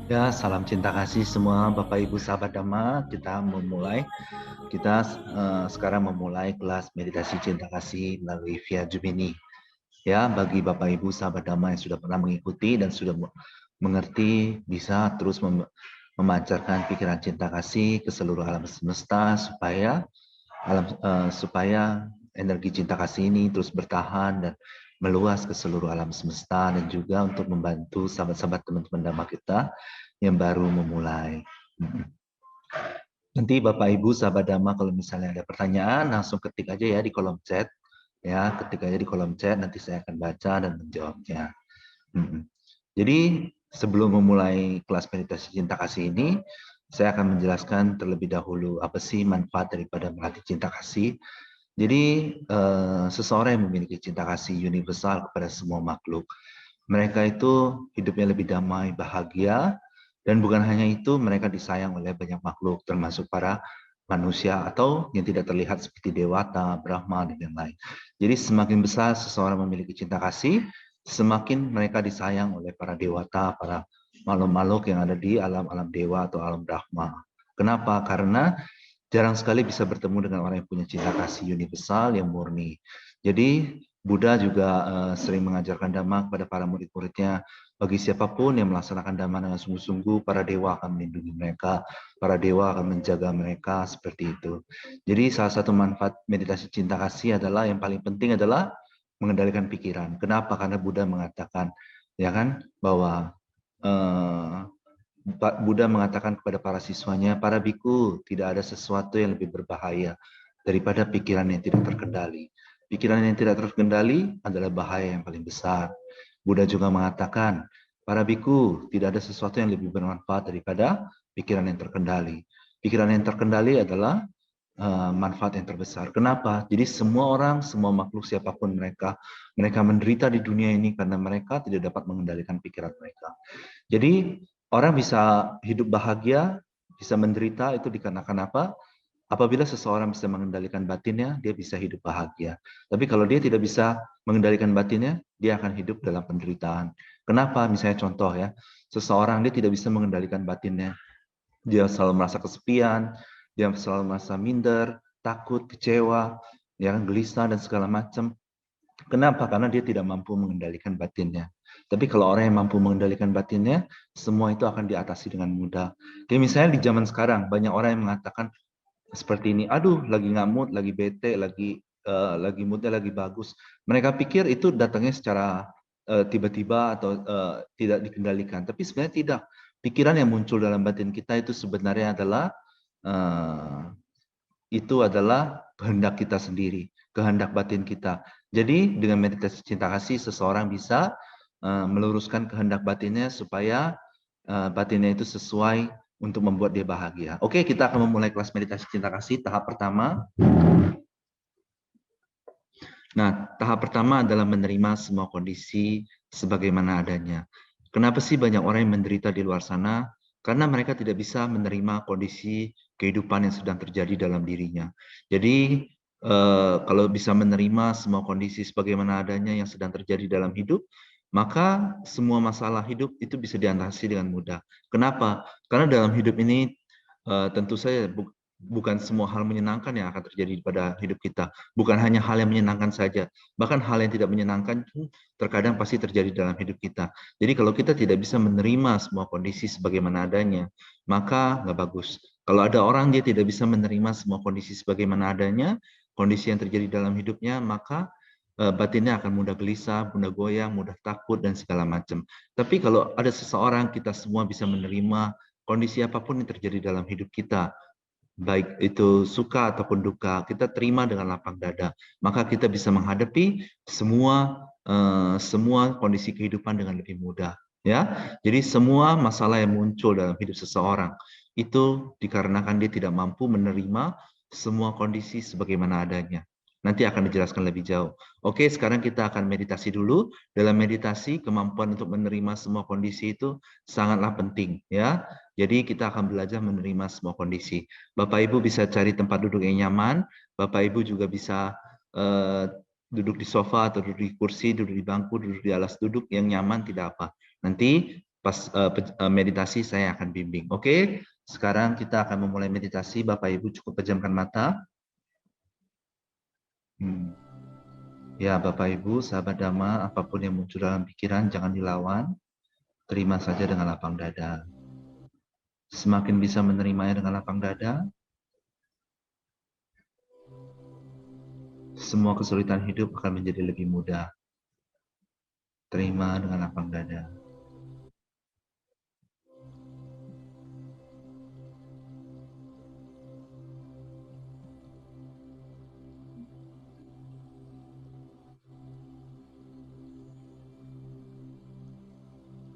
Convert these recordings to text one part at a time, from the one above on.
Ya, salam cinta kasih semua Bapak Ibu sahabat Dhamma. Kita sekarang memulai kelas meditasi cinta kasih melalui via Gemini. Ya, bagi Bapak Ibu sahabat Dhamma yang sudah pernah mengikuti dan sudah mengerti, bisa terus memancarkan pikiran cinta kasih ke seluruh alam semesta supaya energi cinta kasih ini terus bertahan dan meluas ke seluruh alam semesta, dan juga untuk membantu sahabat-sahabat teman-teman Dhamma kita yang baru memulai. Nanti Bapak Ibu sahabat Dhamma kalau misalnya ada pertanyaan langsung ketik aja ya di kolom chat. Ya, ketik aja di kolom chat, nanti saya akan baca dan menjawabnya. Jadi sebelum memulai kelas meditasi cinta kasih ini, saya akan menjelaskan terlebih dahulu apa sih manfaat daripada melatih cinta kasih. Jadi seseorang yang memiliki cinta kasih universal kepada semua makhluk, mereka itu hidupnya lebih damai, bahagia, dan bukan hanya itu, mereka disayang oleh banyak makhluk, termasuk para manusia atau yang tidak terlihat seperti dewata, Brahma, dan yang lain. Jadi semakin besar seseorang memiliki cinta kasih, semakin mereka disayang oleh para dewata, para makhluk-makhluk yang ada di alam-alam dewa atau alam Brahma. Kenapa? Karena jarang sekali bisa bertemu dengan orang yang punya cinta kasih universal yang murni. Jadi Buddha juga sering mengajarkan Dhamma kepada para murid-muridnya. Bagi siapapun yang melaksanakan Dhamma dengan sungguh-sungguh, para dewa akan melindungi mereka, para dewa akan menjaga mereka, seperti itu. Jadi salah satu manfaat meditasi cinta kasih adalah, yang paling penting adalah mengendalikan pikiran. Kenapa? Karena Buddha mengatakan, ya kan, bahwa Buddha mengatakan kepada para siswanya, para biku, tidak ada sesuatu yang lebih berbahaya daripada pikiran yang tidak terkendali. Pikiran yang tidak terkendali adalah bahaya yang paling besar. Buddha juga mengatakan, para biku, tidak ada sesuatu yang lebih bermanfaat daripada pikiran yang terkendali. Pikiran yang terkendali adalah manfaat yang terbesar. Kenapa? Jadi semua orang, semua makhluk siapapun mereka menderita di dunia ini karena mereka tidak dapat mengendalikan pikiran mereka. Jadi orang bisa hidup bahagia, bisa menderita, itu dikarenakan apa? Apabila seseorang bisa mengendalikan batinnya, dia bisa hidup bahagia. Tapi kalau dia tidak bisa mengendalikan batinnya, dia akan hidup dalam penderitaan. Kenapa? Misalnya contoh ya, seseorang dia tidak bisa mengendalikan batinnya. Dia selalu merasa kesepian, dia selalu merasa minder, takut, kecewa, ya kan, gelisah dan segala macam. Kenapa? Karena dia tidak mampu mengendalikan batinnya. Tapi kalau orang yang mampu mengendalikan batinnya, semua itu akan diatasi dengan mudah. Kayak misalnya di zaman sekarang, banyak orang yang mengatakan seperti ini, aduh lagi nggak mood, lagi bete, lagi moodnya lagi bagus. Mereka pikir itu datangnya secara tiba-tiba atau tidak dikendalikan. Tapi sebenarnya tidak. Pikiran yang muncul dalam batin kita itu sebenarnya adalah eh, kehendak kita sendiri, kehendak batin kita. Jadi dengan meditasi cinta kasih, seseorang bisa meluruskan kehendak batinnya supaya batinnya itu sesuai untuk membuat dia bahagia. Oke, kita akan memulai kelas meditasi cinta kasih tahap pertama. Nah, tahap pertama adalah menerima semua kondisi sebagaimana adanya. Kenapa sih banyak orang yang menderita di luar sana? Karena mereka tidak bisa menerima kondisi kehidupan yang sedang terjadi dalam dirinya. Jadi, kalau bisa menerima semua kondisi sebagaimana adanya yang sedang terjadi dalam hidup, maka semua masalah hidup itu bisa diatasi dengan mudah. Kenapa? Karena dalam hidup ini tentu saja bukan semua hal menyenangkan yang akan terjadi pada hidup kita. Bukan hanya hal yang menyenangkan saja, bahkan hal yang tidak menyenangkan terkadang pasti terjadi dalam hidup kita. Jadi kalau kita tidak bisa menerima semua kondisi sebagaimana adanya, maka nggak bagus. Kalau ada orang dia tidak bisa menerima semua kondisi sebagaimana adanya, kondisi yang terjadi dalam hidupnya, maka batinnya akan mudah gelisah, mudah goyang, mudah takut, dan segala macam. Tapi kalau ada seseorang, kita semua bisa menerima kondisi apapun yang terjadi dalam hidup kita, baik itu suka ataupun duka, kita terima dengan lapang dada, maka kita bisa menghadapi semua kondisi kehidupan dengan lebih mudah. Ya, jadi semua masalah yang muncul dalam hidup seseorang itu dikarenakan dia tidak mampu menerima semua kondisi sebagaimana adanya. Nanti akan dijelaskan lebih jauh. Oke, sekarang kita akan meditasi dulu. Dalam meditasi, kemampuan untuk menerima semua kondisi itu sangatlah penting, ya. Jadi kita akan belajar menerima semua kondisi. Bapak Ibu bisa cari tempat duduk yang nyaman. Bapak Ibu juga bisa duduk di sofa atau duduk di kursi, duduk di bangku, duduk di alas duduk yang nyaman, tidak apa. Nanti meditasi saya akan bimbing. Oke, sekarang kita akan memulai meditasi. Bapak Ibu cukup pejamkan mata. Ya, Bapak Ibu, sahabat Dhamma, apapun yang muncul dalam pikiran jangan dilawan. Terima saja dengan lapang dada. Semakin bisa menerimanya dengan lapang dada, semua kesulitan hidup akan menjadi lebih mudah. Terima dengan lapang dada.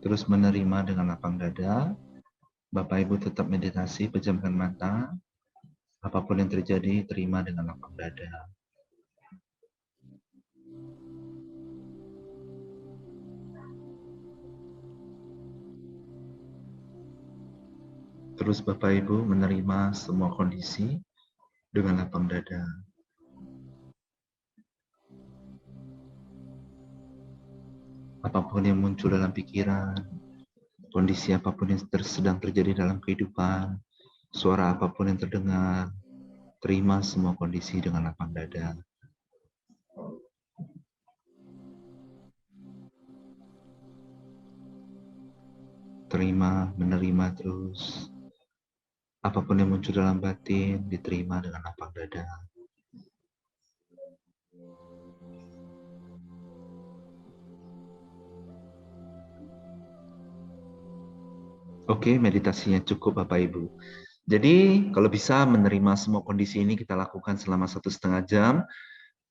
Terus menerima dengan lapang dada. Bapak Ibu tetap meditasi, pejamkan mata. Apapun yang terjadi, terima dengan lapang dada. Terus Bapak Ibu menerima semua kondisi dengan lapang dada. Apapun yang muncul dalam pikiran, kondisi apapun yang sedang terjadi dalam kehidupan, suara apapun yang terdengar, terima semua kondisi dengan lapang dada. Terima, menerima terus. Apapun yang muncul dalam batin, diterima dengan lapang dada. Oke, meditasinya cukup Bapak Ibu. Jadi kalau bisa menerima semua kondisi ini kita lakukan selama 1,5 jam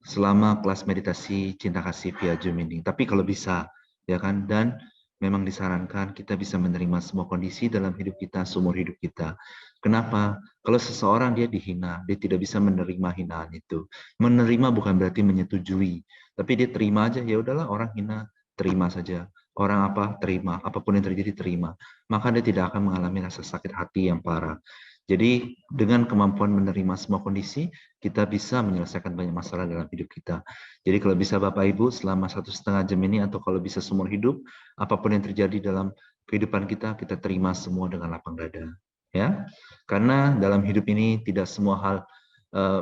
selama kelas meditasi cinta kasih via Zoom ini. Tapi kalau bisa, ya kan, dan memang disarankan kita bisa menerima semua kondisi dalam hidup kita, seumur hidup kita. Kenapa? Kalau seseorang dia dihina, dia tidak bisa menerima hinaan itu. Menerima bukan berarti menyetujui, tapi dia terima aja, ya udahlah orang hina, terima saja. Orang apa? Terima. Apapun yang terjadi, terima. Maka dia tidak akan mengalami rasa sakit hati yang parah. Jadi dengan kemampuan menerima semua kondisi, kita bisa menyelesaikan banyak masalah dalam hidup kita. Jadi kalau bisa Bapak Ibu selama 1,5 jam ini atau kalau bisa seumur hidup, apapun yang terjadi dalam kehidupan kita, kita terima semua dengan lapang dada. Ya, karena dalam hidup ini tidak semua hal,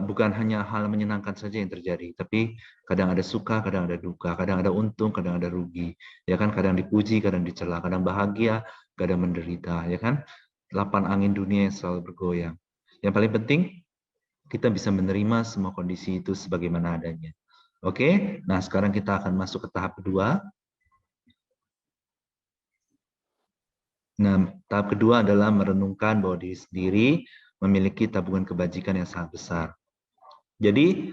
bukan hanya hal menyenangkan saja yang terjadi, tapi kadang ada suka, kadang ada duka, kadang ada untung, kadang ada rugi. Ya kan, kadang dipuji, kadang dicela, kadang bahagia, kadang menderita. Ya kan, 8 angin dunia yang selalu bergoyang. Yang paling penting, kita bisa menerima semua kondisi itu sebagaimana adanya. Oke, nah sekarang kita akan masuk ke tahap kedua. Nah, tahap kedua adalah merenungkan bahwa diri sendiri memiliki tabungan kebajikan yang sangat besar. Jadi,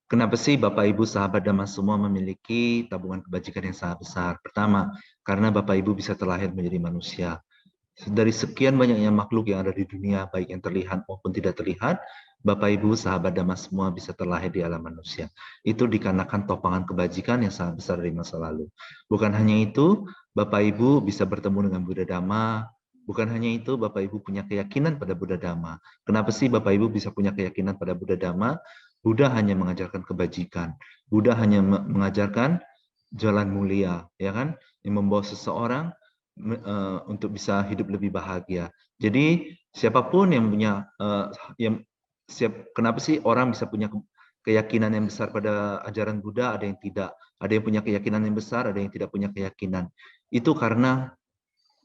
kenapa sih Bapak Ibu sahabat Dhamma semua memiliki tabungan kebajikan yang sangat besar? Pertama, karena Bapak Ibu bisa terlahir menjadi manusia. Dari sekian banyaknya makhluk yang ada di dunia, baik yang terlihat maupun tidak terlihat, Bapak Ibu sahabat Dhamma semua bisa terlahir di alam manusia. Itu dikarenakan topangan kebajikan yang sangat besar dari masa lalu. Bukan hanya itu, Bapak Ibu bisa bertemu dengan Buddha Dhamma. Bukan hanya itu, Bapak Ibu punya keyakinan pada Buddha Dhamma. Kenapa sih Bapak Ibu bisa punya keyakinan pada Buddha Dhamma? Buddha hanya mengajarkan kebajikan. Buddha hanya mengajarkan jalan mulia, ya kan? Yang membawa seseorang untuk bisa hidup lebih bahagia. Jadi siapapun yang punya kenapa sih orang bisa punya keyakinan yang besar pada ajaran Buddha, ada yang tidak, ada yang punya keyakinan yang besar, ada yang tidak punya keyakinan. Itu karena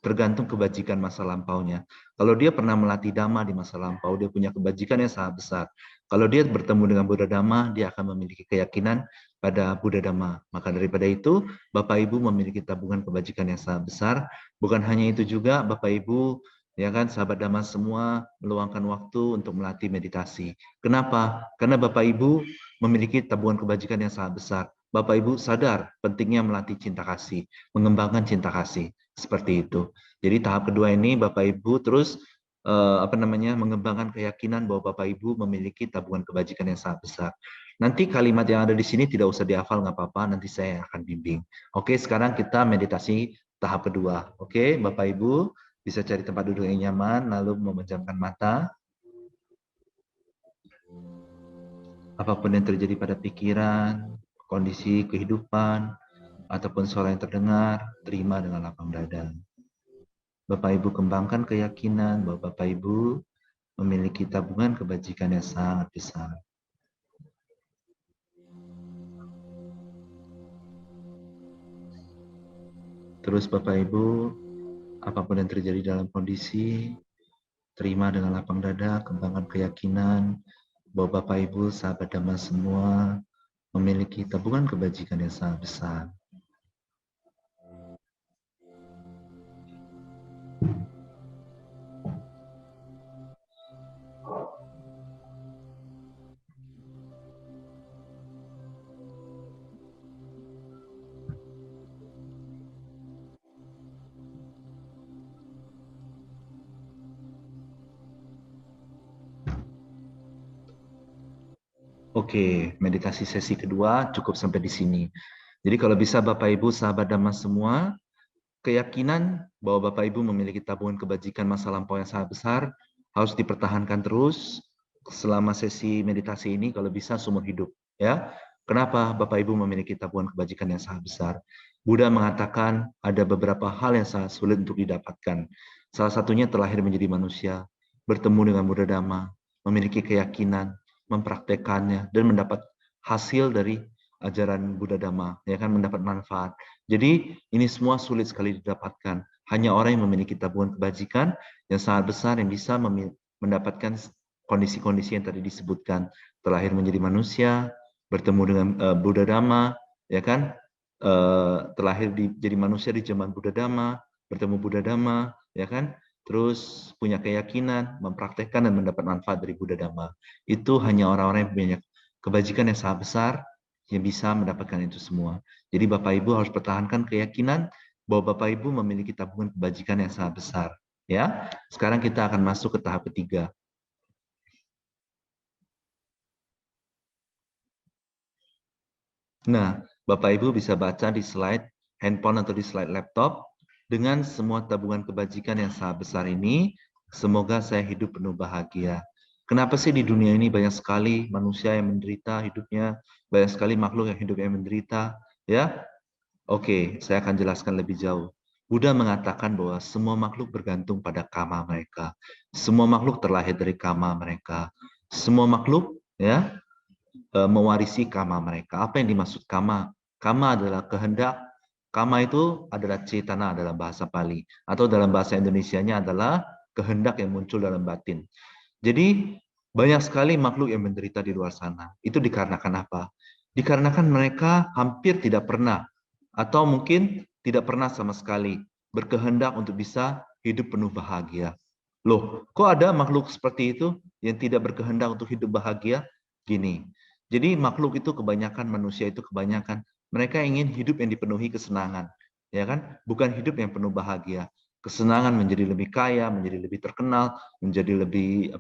tergantung kebajikan masa lampaunya. Kalau dia pernah melatih Dhamma di masa lampau, dia punya kebajikan yang sangat besar. Kalau dia bertemu dengan Buddha Dhamma, dia akan memiliki keyakinan pada Buddha Dhamma. Maka daripada itu, Bapak Ibu memiliki tabungan kebajikan yang sangat besar. Bukan hanya itu juga, Bapak Ibu, ya kan, sahabat Dhamma semua meluangkan waktu untuk melatih meditasi. Kenapa? Karena Bapak Ibu memiliki tabungan kebajikan yang sangat besar. Bapak Ibu sadar pentingnya melatih cinta kasih, mengembangkan cinta kasih. Seperti itu. Jadi tahap kedua ini Bapak Ibu terus mengembangkan keyakinan bahwa Bapak Ibu memiliki tabungan kebajikan yang sangat besar. Nanti kalimat yang ada di sini tidak usah dihafal, nggak apa-apa, nanti saya akan bimbing. Oke, sekarang kita meditasi tahap kedua. Oke, Bapak Ibu bisa cari tempat duduk yang nyaman, lalu memejamkan mata. Apapun yang terjadi pada pikiran, kondisi kehidupan, ataupun suara yang terdengar, terima dengan lapang dada. Bapak Ibu kembangkan keyakinan bahwa Bapak Ibu memiliki tabungan kebajikan yang sangat besar. Terus Bapak Ibu, apapun yang terjadi dalam kondisi, terima dengan lapang dada, kembangkan keyakinan bahwa Bapak Ibu, sahabat Dhamma semua, memiliki tabungan kebajikan yang sangat besar. Oke, meditasi sesi kedua cukup sampai di sini. Jadi kalau bisa Bapak Ibu, sahabat Dhamma semua, keyakinan bahwa Bapak Ibu memiliki tabungan kebajikan masa lampau yang sangat besar harus dipertahankan terus selama sesi meditasi ini, kalau bisa seumur hidup. Ya, kenapa Bapak Ibu memiliki tabungan kebajikan yang sangat besar? Buddha mengatakan ada beberapa hal yang sangat sulit untuk didapatkan. Salah satunya terlahir menjadi manusia, bertemu dengan Buddha Dhamma, memiliki keyakinan, mempraktekannya, dan mendapat hasil dari ajaran Buddha Dhamma, ya kan, mendapat manfaat. Jadi ini semua sulit sekali didapatkan. Hanya orang yang memiliki tabungan kebajikan yang sangat besar yang bisa mendapatkan kondisi-kondisi yang tadi disebutkan, terlahir menjadi manusia, bertemu dengan Buddha Dhamma, ya kan, terlahir jadi manusia di zaman Buddha Dhamma, bertemu Buddha Dhamma, ya kan, terus punya keyakinan, mempraktekkan dan mendapat manfaat dari Buddha Dhamma. Itu hanya orang-orang yang punya kebajikan yang sangat besar yang bisa mendapatkan itu semua. Jadi Bapak Ibu harus pertahankan keyakinan bahwa Bapak Ibu memiliki tabungan kebajikan yang sangat besar. Ya, sekarang kita akan masuk ke tahap ketiga. Nah, Bapak Ibu bisa baca di slide handphone atau di slide laptop, dengan semua tabungan kebajikan yang sangat besar ini, semoga saya hidup penuh bahagia. Kenapa sih di dunia ini banyak sekali manusia yang menderita hidupnya, banyak sekali makhluk yang hidupnya menderita, ya? Oke, saya akan jelaskan lebih jauh. Buddha mengatakan bahwa semua makhluk bergantung pada karma mereka. Semua makhluk terlahir dari karma mereka. Semua makhluk, ya, mewarisi karma mereka. Apa yang dimaksud karma? Karma adalah kehendak. Karma itu adalah cetana dalam bahasa Pali, atau dalam bahasa Indonesianya adalah kehendak yang muncul dalam batin. Jadi banyak sekali makhluk yang menderita di luar sana. Itu dikarenakan apa? Dikarenakan mereka hampir tidak pernah, atau mungkin tidak pernah sama sekali berkehendak untuk bisa hidup penuh bahagia. Loh, kok ada makhluk seperti itu yang tidak berkehendak untuk hidup bahagia? Gini, jadi makhluk itu kebanyakan, manusia itu kebanyakan, mereka ingin hidup yang dipenuhi kesenangan, ya kan? Bukan hidup yang penuh bahagia. Kesenangan menjadi lebih kaya, menjadi lebih terkenal, menjadi lebih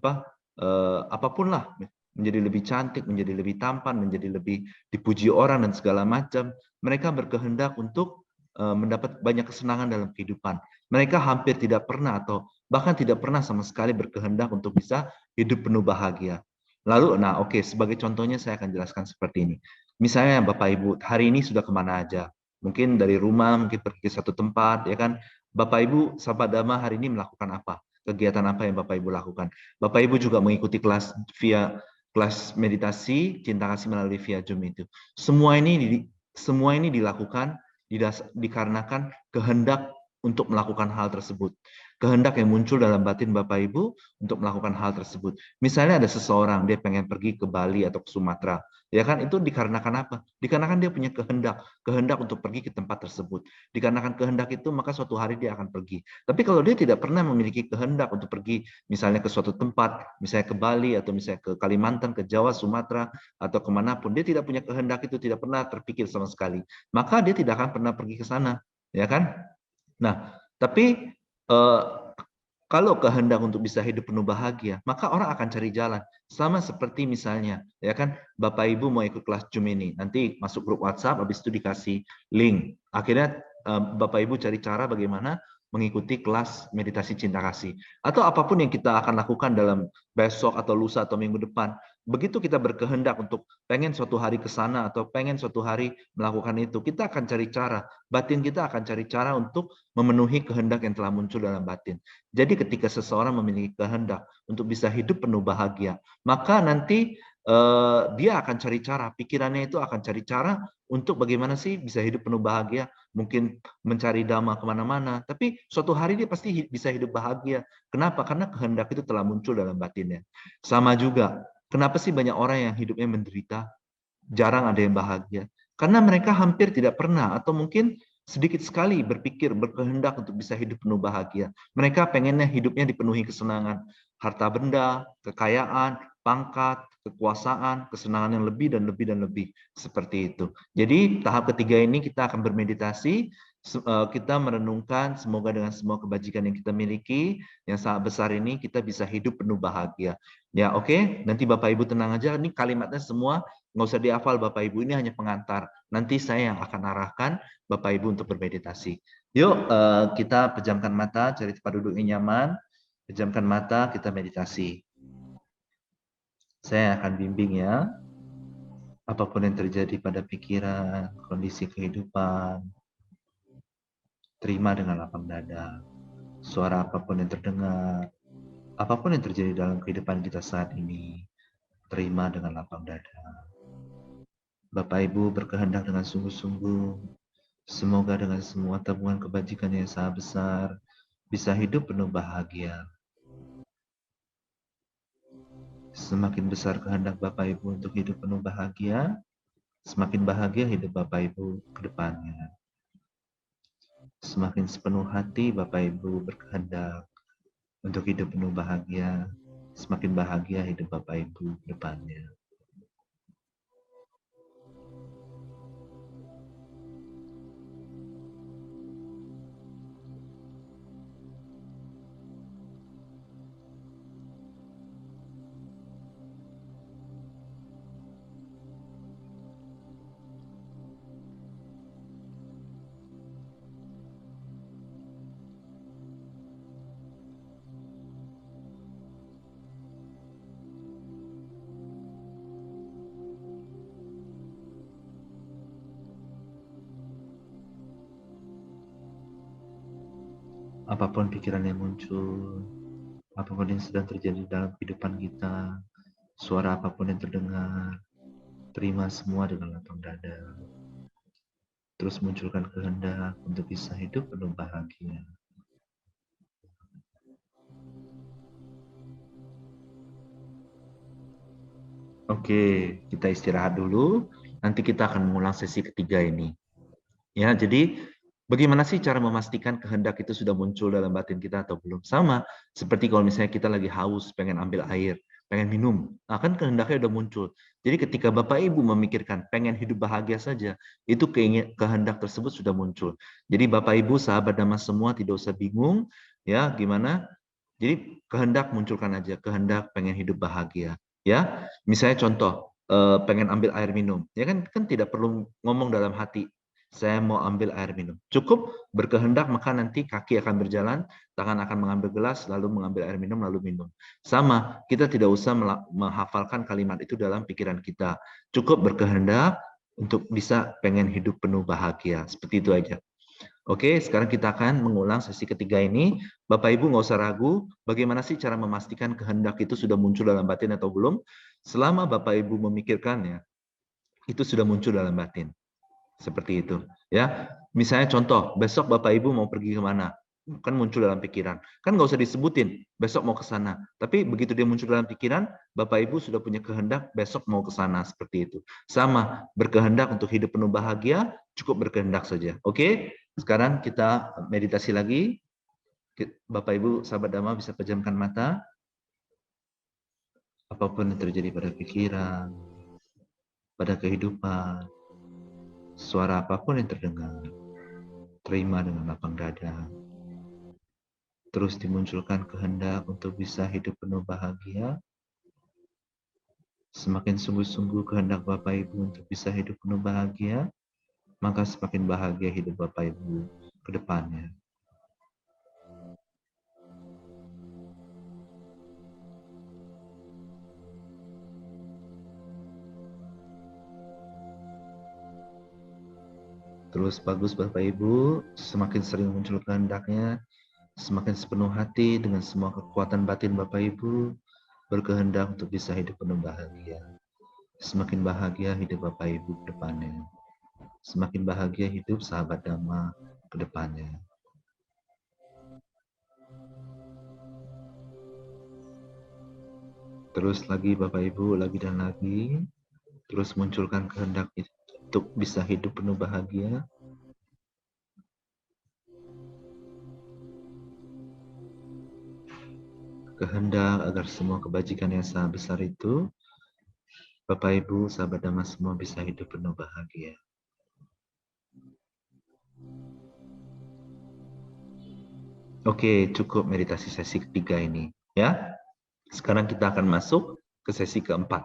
apapun lah, menjadi lebih cantik, menjadi lebih tampan, menjadi lebih dipuji orang dan segala macam. Mereka berkehendak untuk mendapat banyak kesenangan dalam kehidupan. Mereka hampir tidak pernah atau bahkan tidak pernah sama sekali berkehendak untuk bisa hidup penuh bahagia. Lalu, nah oke, sebagai contohnya saya akan jelaskan seperti ini. Misalnya Bapak Ibu, hari ini sudah kemana aja? Mungkin dari rumah, mungkin pergi ke satu tempat, ya kan? Bapak Ibu, sahabat Dhamma hari ini melakukan apa? Kegiatan apa yang Bapak Ibu lakukan? Bapak Ibu juga mengikuti kelas meditasi cinta kasih melalui via Zoom itu. Semua ini dilakukan dikarenakan kehendak untuk melakukan hal tersebut. Kehendak yang muncul dalam batin Bapak Ibu untuk melakukan hal tersebut. Misalnya ada seseorang, dia pengen pergi ke Bali atau ke Sumatera. Ya kan, itu dikarenakan apa? Dikarenakan dia punya kehendak untuk pergi ke tempat tersebut. Dikarenakan kehendak itu, maka suatu hari dia akan pergi. Tapi kalau dia tidak pernah memiliki kehendak untuk pergi, misalnya ke suatu tempat, misalnya ke Bali, atau misalnya ke Kalimantan, ke Jawa, Sumatera, atau kemanapun, dia tidak punya kehendak itu, tidak pernah terpikir sama sekali. Maka dia tidak akan pernah pergi ke sana. Ya kan? Nah, tapi kalau kehendak untuk bisa hidup penuh bahagia, maka orang akan cari jalan. Sama seperti misalnya, ya kan, Bapak Ibu mau ikut kelas Zoom ini, nanti masuk grup WhatsApp, habis itu dikasih link. Akhirnya Bapak Ibu cari cara bagaimana mengikuti kelas meditasi cinta kasih. Atau apapun yang kita akan lakukan dalam besok atau lusa atau minggu depan. Begitu kita berkehendak untuk pengen suatu hari ke sana atau pengen suatu hari melakukan itu, kita akan cari cara. Batin kita akan cari cara untuk memenuhi kehendak yang telah muncul dalam batin. Jadi ketika seseorang memiliki kehendak untuk bisa hidup penuh bahagia, maka nanti dia akan cari cara, pikirannya itu akan cari cara untuk bagaimana sih bisa hidup penuh bahagia, mungkin mencari dhamma kemana-mana, tapi suatu hari dia pasti bisa hidup bahagia. Kenapa? Karena kehendak itu telah muncul dalam batinnya. Sama juga, kenapa sih banyak orang yang hidupnya menderita, jarang ada yang bahagia? Karena mereka hampir tidak pernah, atau mungkin sedikit sekali berpikir, berkehendak untuk bisa hidup penuh bahagia. Mereka pengennya hidupnya dipenuhi kesenangan, harta benda, kekayaan, pangkat, kekuasaan, kesenangan yang lebih dan lebih dan lebih. Seperti itu. Jadi tahap ketiga ini kita akan bermeditasi, kita merenungkan semoga dengan semua kebajikan yang kita miliki, yang sangat besar ini, kita bisa hidup penuh bahagia. Ya oke, nanti Bapak Ibu tenang aja, ini kalimatnya semua nggak usah dihafal Bapak Ibu, ini hanya pengantar. Nanti saya yang akan arahkan Bapak Ibu untuk bermeditasi. Yuk kita pejamkan mata, cari tempat duduk yang nyaman, pejamkan mata, kita meditasi. Saya akan bimbing ya. Apapun yang terjadi pada pikiran, kondisi kehidupan, terima dengan lapang dada. Suara apapun yang terdengar, apapun yang terjadi dalam kehidupan kita saat ini, terima dengan lapang dada. Bapak Ibu berkehendak dengan sungguh-sungguh, semoga dengan semua tabungan kebajikan yang sangat besar, bisa hidup penuh bahagia. Semakin besar kehendak Bapak Ibu untuk hidup penuh bahagia, semakin bahagia hidup Bapak Ibu ke depannya. Semakin sepenuh hati Bapak Ibu berkehendak untuk hidup penuh bahagia, semakin bahagia hidup Bapak Ibu ke depannya. Apapun pikiran yang muncul, apapun yang sedang terjadi dalam kehidupan kita, suara apapun yang terdengar, terima semua dengan lapang dada. Terus munculkan kehendak untuk bisa hidup penuh bahagia. Oke, kita istirahat dulu. Nanti kita akan mengulang sesi ketiga ini. Ya, jadi bagaimana sih cara memastikan kehendak itu sudah muncul dalam batin kita atau belum? Sama seperti kalau misalnya kita lagi haus, pengen ambil air, pengen minum. Nah, kan kehendaknya udah muncul. Jadi ketika Bapak Ibu memikirkan pengen hidup bahagia saja, itu kehendak tersebut sudah muncul. Jadi Bapak Ibu, sahabat Dhamma semua tidak usah bingung, ya gimana? Jadi kehendak munculkan aja, kehendak pengen hidup bahagia. Ya, misalnya contoh, pengen ambil air minum, ya kan tidak perlu ngomong dalam hati, saya mau ambil air minum. Cukup berkehendak, maka nanti kaki akan berjalan, tangan akan mengambil gelas, lalu mengambil air minum, lalu minum. Sama, kita tidak usah menghafalkan kalimat itu dalam pikiran kita. Cukup berkehendak untuk bisa pengen hidup penuh bahagia. Seperti itu aja. Oke, sekarang kita akan mengulang sesi ketiga ini. Bapak Ibu nggak usah ragu, bagaimana sih cara memastikan kehendak itu sudah muncul dalam batin atau belum? Selama Bapak Ibu memikirkannya, itu sudah muncul dalam batin. Seperti itu. Ya, misalnya contoh, besok Bapak Ibu mau pergi kemana? Kan muncul dalam pikiran. Kan nggak usah disebutin, besok mau ke sana. Tapi begitu dia muncul dalam pikiran, Bapak Ibu sudah punya kehendak, besok mau ke sana. Seperti itu. Sama, berkehendak untuk hidup penuh bahagia, cukup berkehendak saja. Oke? Sekarang kita meditasi lagi. Bapak Ibu, sahabat Dhamma bisa pejamkan mata. Apapun yang terjadi pada pikiran, pada kehidupan, suara apapun yang terdengar, terima dengan lapang dada. Terus dimunculkan kehendak untuk bisa hidup penuh bahagia. Semakin sungguh-sungguh kehendak Bapak Ibu untuk bisa hidup penuh bahagia, maka semakin bahagia hidup Bapak Ibu ke depannya. Terus bagus Bapak Ibu, semakin sering muncul kehendaknya, semakin sepenuh hati dengan semua kekuatan batin Bapak Ibu, berkehendak untuk bisa hidup penuh bahagia. Semakin bahagia hidup Bapak Ibu ke depannya. Semakin bahagia hidup sahabat Dhamma ke depannya. Terus lagi Bapak Ibu, lagi dan lagi. Terus munculkan kehendak untuk bisa hidup penuh bahagia. Kehendak agar semua kebajikan yang sangat besar itu, Bapak Ibu, sahabat Dhamma semua bisa hidup penuh bahagia. Oke, cukup meditasi sesi ketiga ini. Ya, sekarang kita akan masuk ke sesi keempat.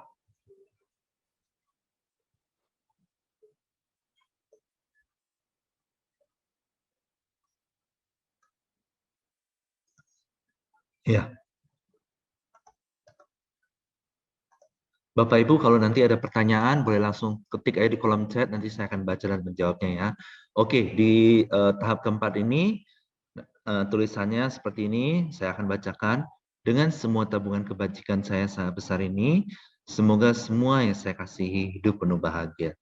Ya, Bapak Ibu, kalau nanti ada pertanyaan, boleh langsung ketik aja di kolom chat, nanti saya akan baca dan menjawabnya ya. Oke, di tahap keempat ini, tulisannya seperti ini, saya akan bacakan. Dengan semua tabungan kebajikan saya sangat besar ini, semoga semua yang saya kasihi hidup penuh bahagia.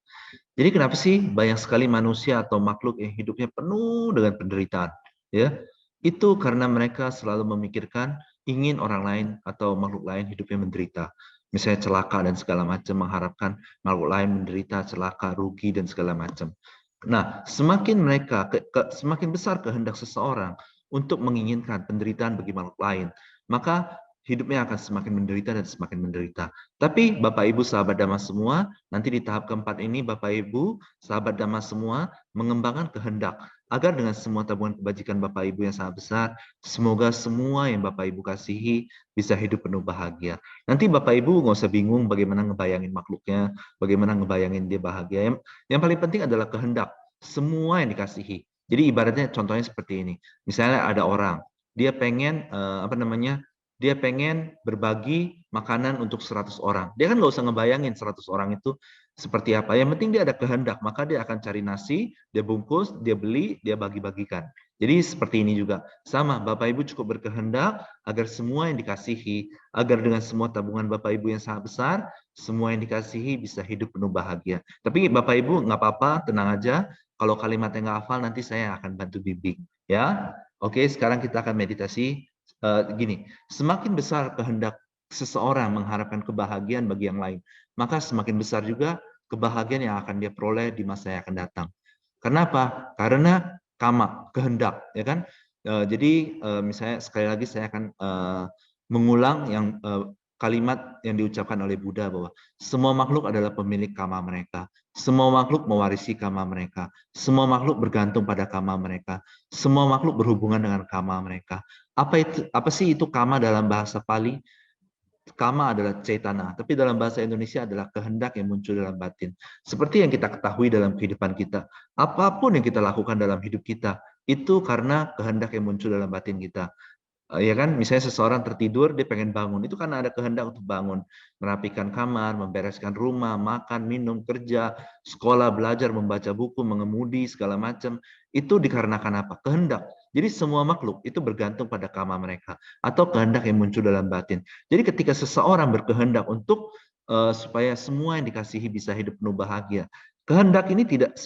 Jadi kenapa sih banyak sekali manusia atau makhluk yang hidupnya penuh dengan penderitaan? Ya, itu karena mereka selalu memikirkan ingin orang lain atau makhluk lain hidupnya menderita. Misalnya celaka dan segala macam, mengharapkan makhluk lain menderita, celaka, rugi dan segala macam. Nah, semakin besar kehendak seseorang untuk menginginkan penderitaan bagi makhluk lain, maka hidupnya akan semakin menderita dan semakin menderita. Tapi Bapak Ibu sahabat Dhamma semua, nanti di tahap keempat ini Bapak Ibu sahabat Dhamma semua mengembangkan kehendak agar dengan semua tabungan kebajikan Bapak Ibu yang sangat besar, semoga semua yang Bapak Ibu kasihi bisa hidup penuh bahagia. Nanti Bapak Ibu nggak usah bingung bagaimana ngebayangin makhluknya, bagaimana ngebayangin dia bahagia. Yang paling penting adalah kehendak. Semua yang dikasihi. Jadi ibaratnya contohnya seperti ini. Misalnya ada orang, dia pengen dia pengen berbagi makanan untuk 100 orang. Dia kan nggak usah ngebayangin 100 orang itu seperti apa. Yang penting dia ada kehendak, maka dia akan cari nasi, dia bungkus, dia beli, dia bagi-bagikan. Jadi seperti ini juga. Sama, Bapak Ibu cukup berkehendak agar semua yang dikasihi, agar dengan semua tabungan Bapak Ibu yang sangat besar, semua yang dikasihi bisa hidup penuh bahagia. Tapi Bapak Ibu nggak apa-apa, tenang aja. Kalau kalimatnya nggak hafal, nanti saya akan bantu bimbing. Ya, oke. Sekarang kita akan meditasi gini. Semakin besar kehendak seseorang mengharapkan kebahagiaan bagi yang lain, maka semakin besar juga kebahagiaan yang akan dia peroleh di masa yang akan datang. Kenapa? Karena kama, kehendak, ya kan? Jadi misalnya sekali lagi saya akan mengulang yang kalimat yang diucapkan oleh Buddha bahwa semua makhluk adalah pemilik kama mereka. Semua makhluk mewarisi kama mereka. Semua makhluk bergantung pada kama mereka. Semua makhluk berhubungan dengan kama mereka. Apa sih itu kama dalam bahasa Pali? Kama adalah cetana, tapi dalam bahasa Indonesia adalah kehendak yang muncul dalam batin. Seperti yang kita ketahui dalam kehidupan kita, apapun yang kita lakukan dalam hidup kita, itu karena kehendak yang muncul dalam batin kita. Ya kan, misalnya seseorang tertidur, dia pengen bangun, itu karena ada kehendak untuk bangun, merapikan kamar, membereskan rumah, makan, minum, kerja, sekolah, belajar, membaca buku, mengemudi, segala macam, itu dikarenakan apa? Kehendak. Jadi semua makhluk itu bergantung pada kama mereka atau kehendak yang muncul dalam batin. Jadi ketika seseorang berkehendak untuk supaya semua yang dikasihi bisa hidup penuh bahagia, kehendak ini tidak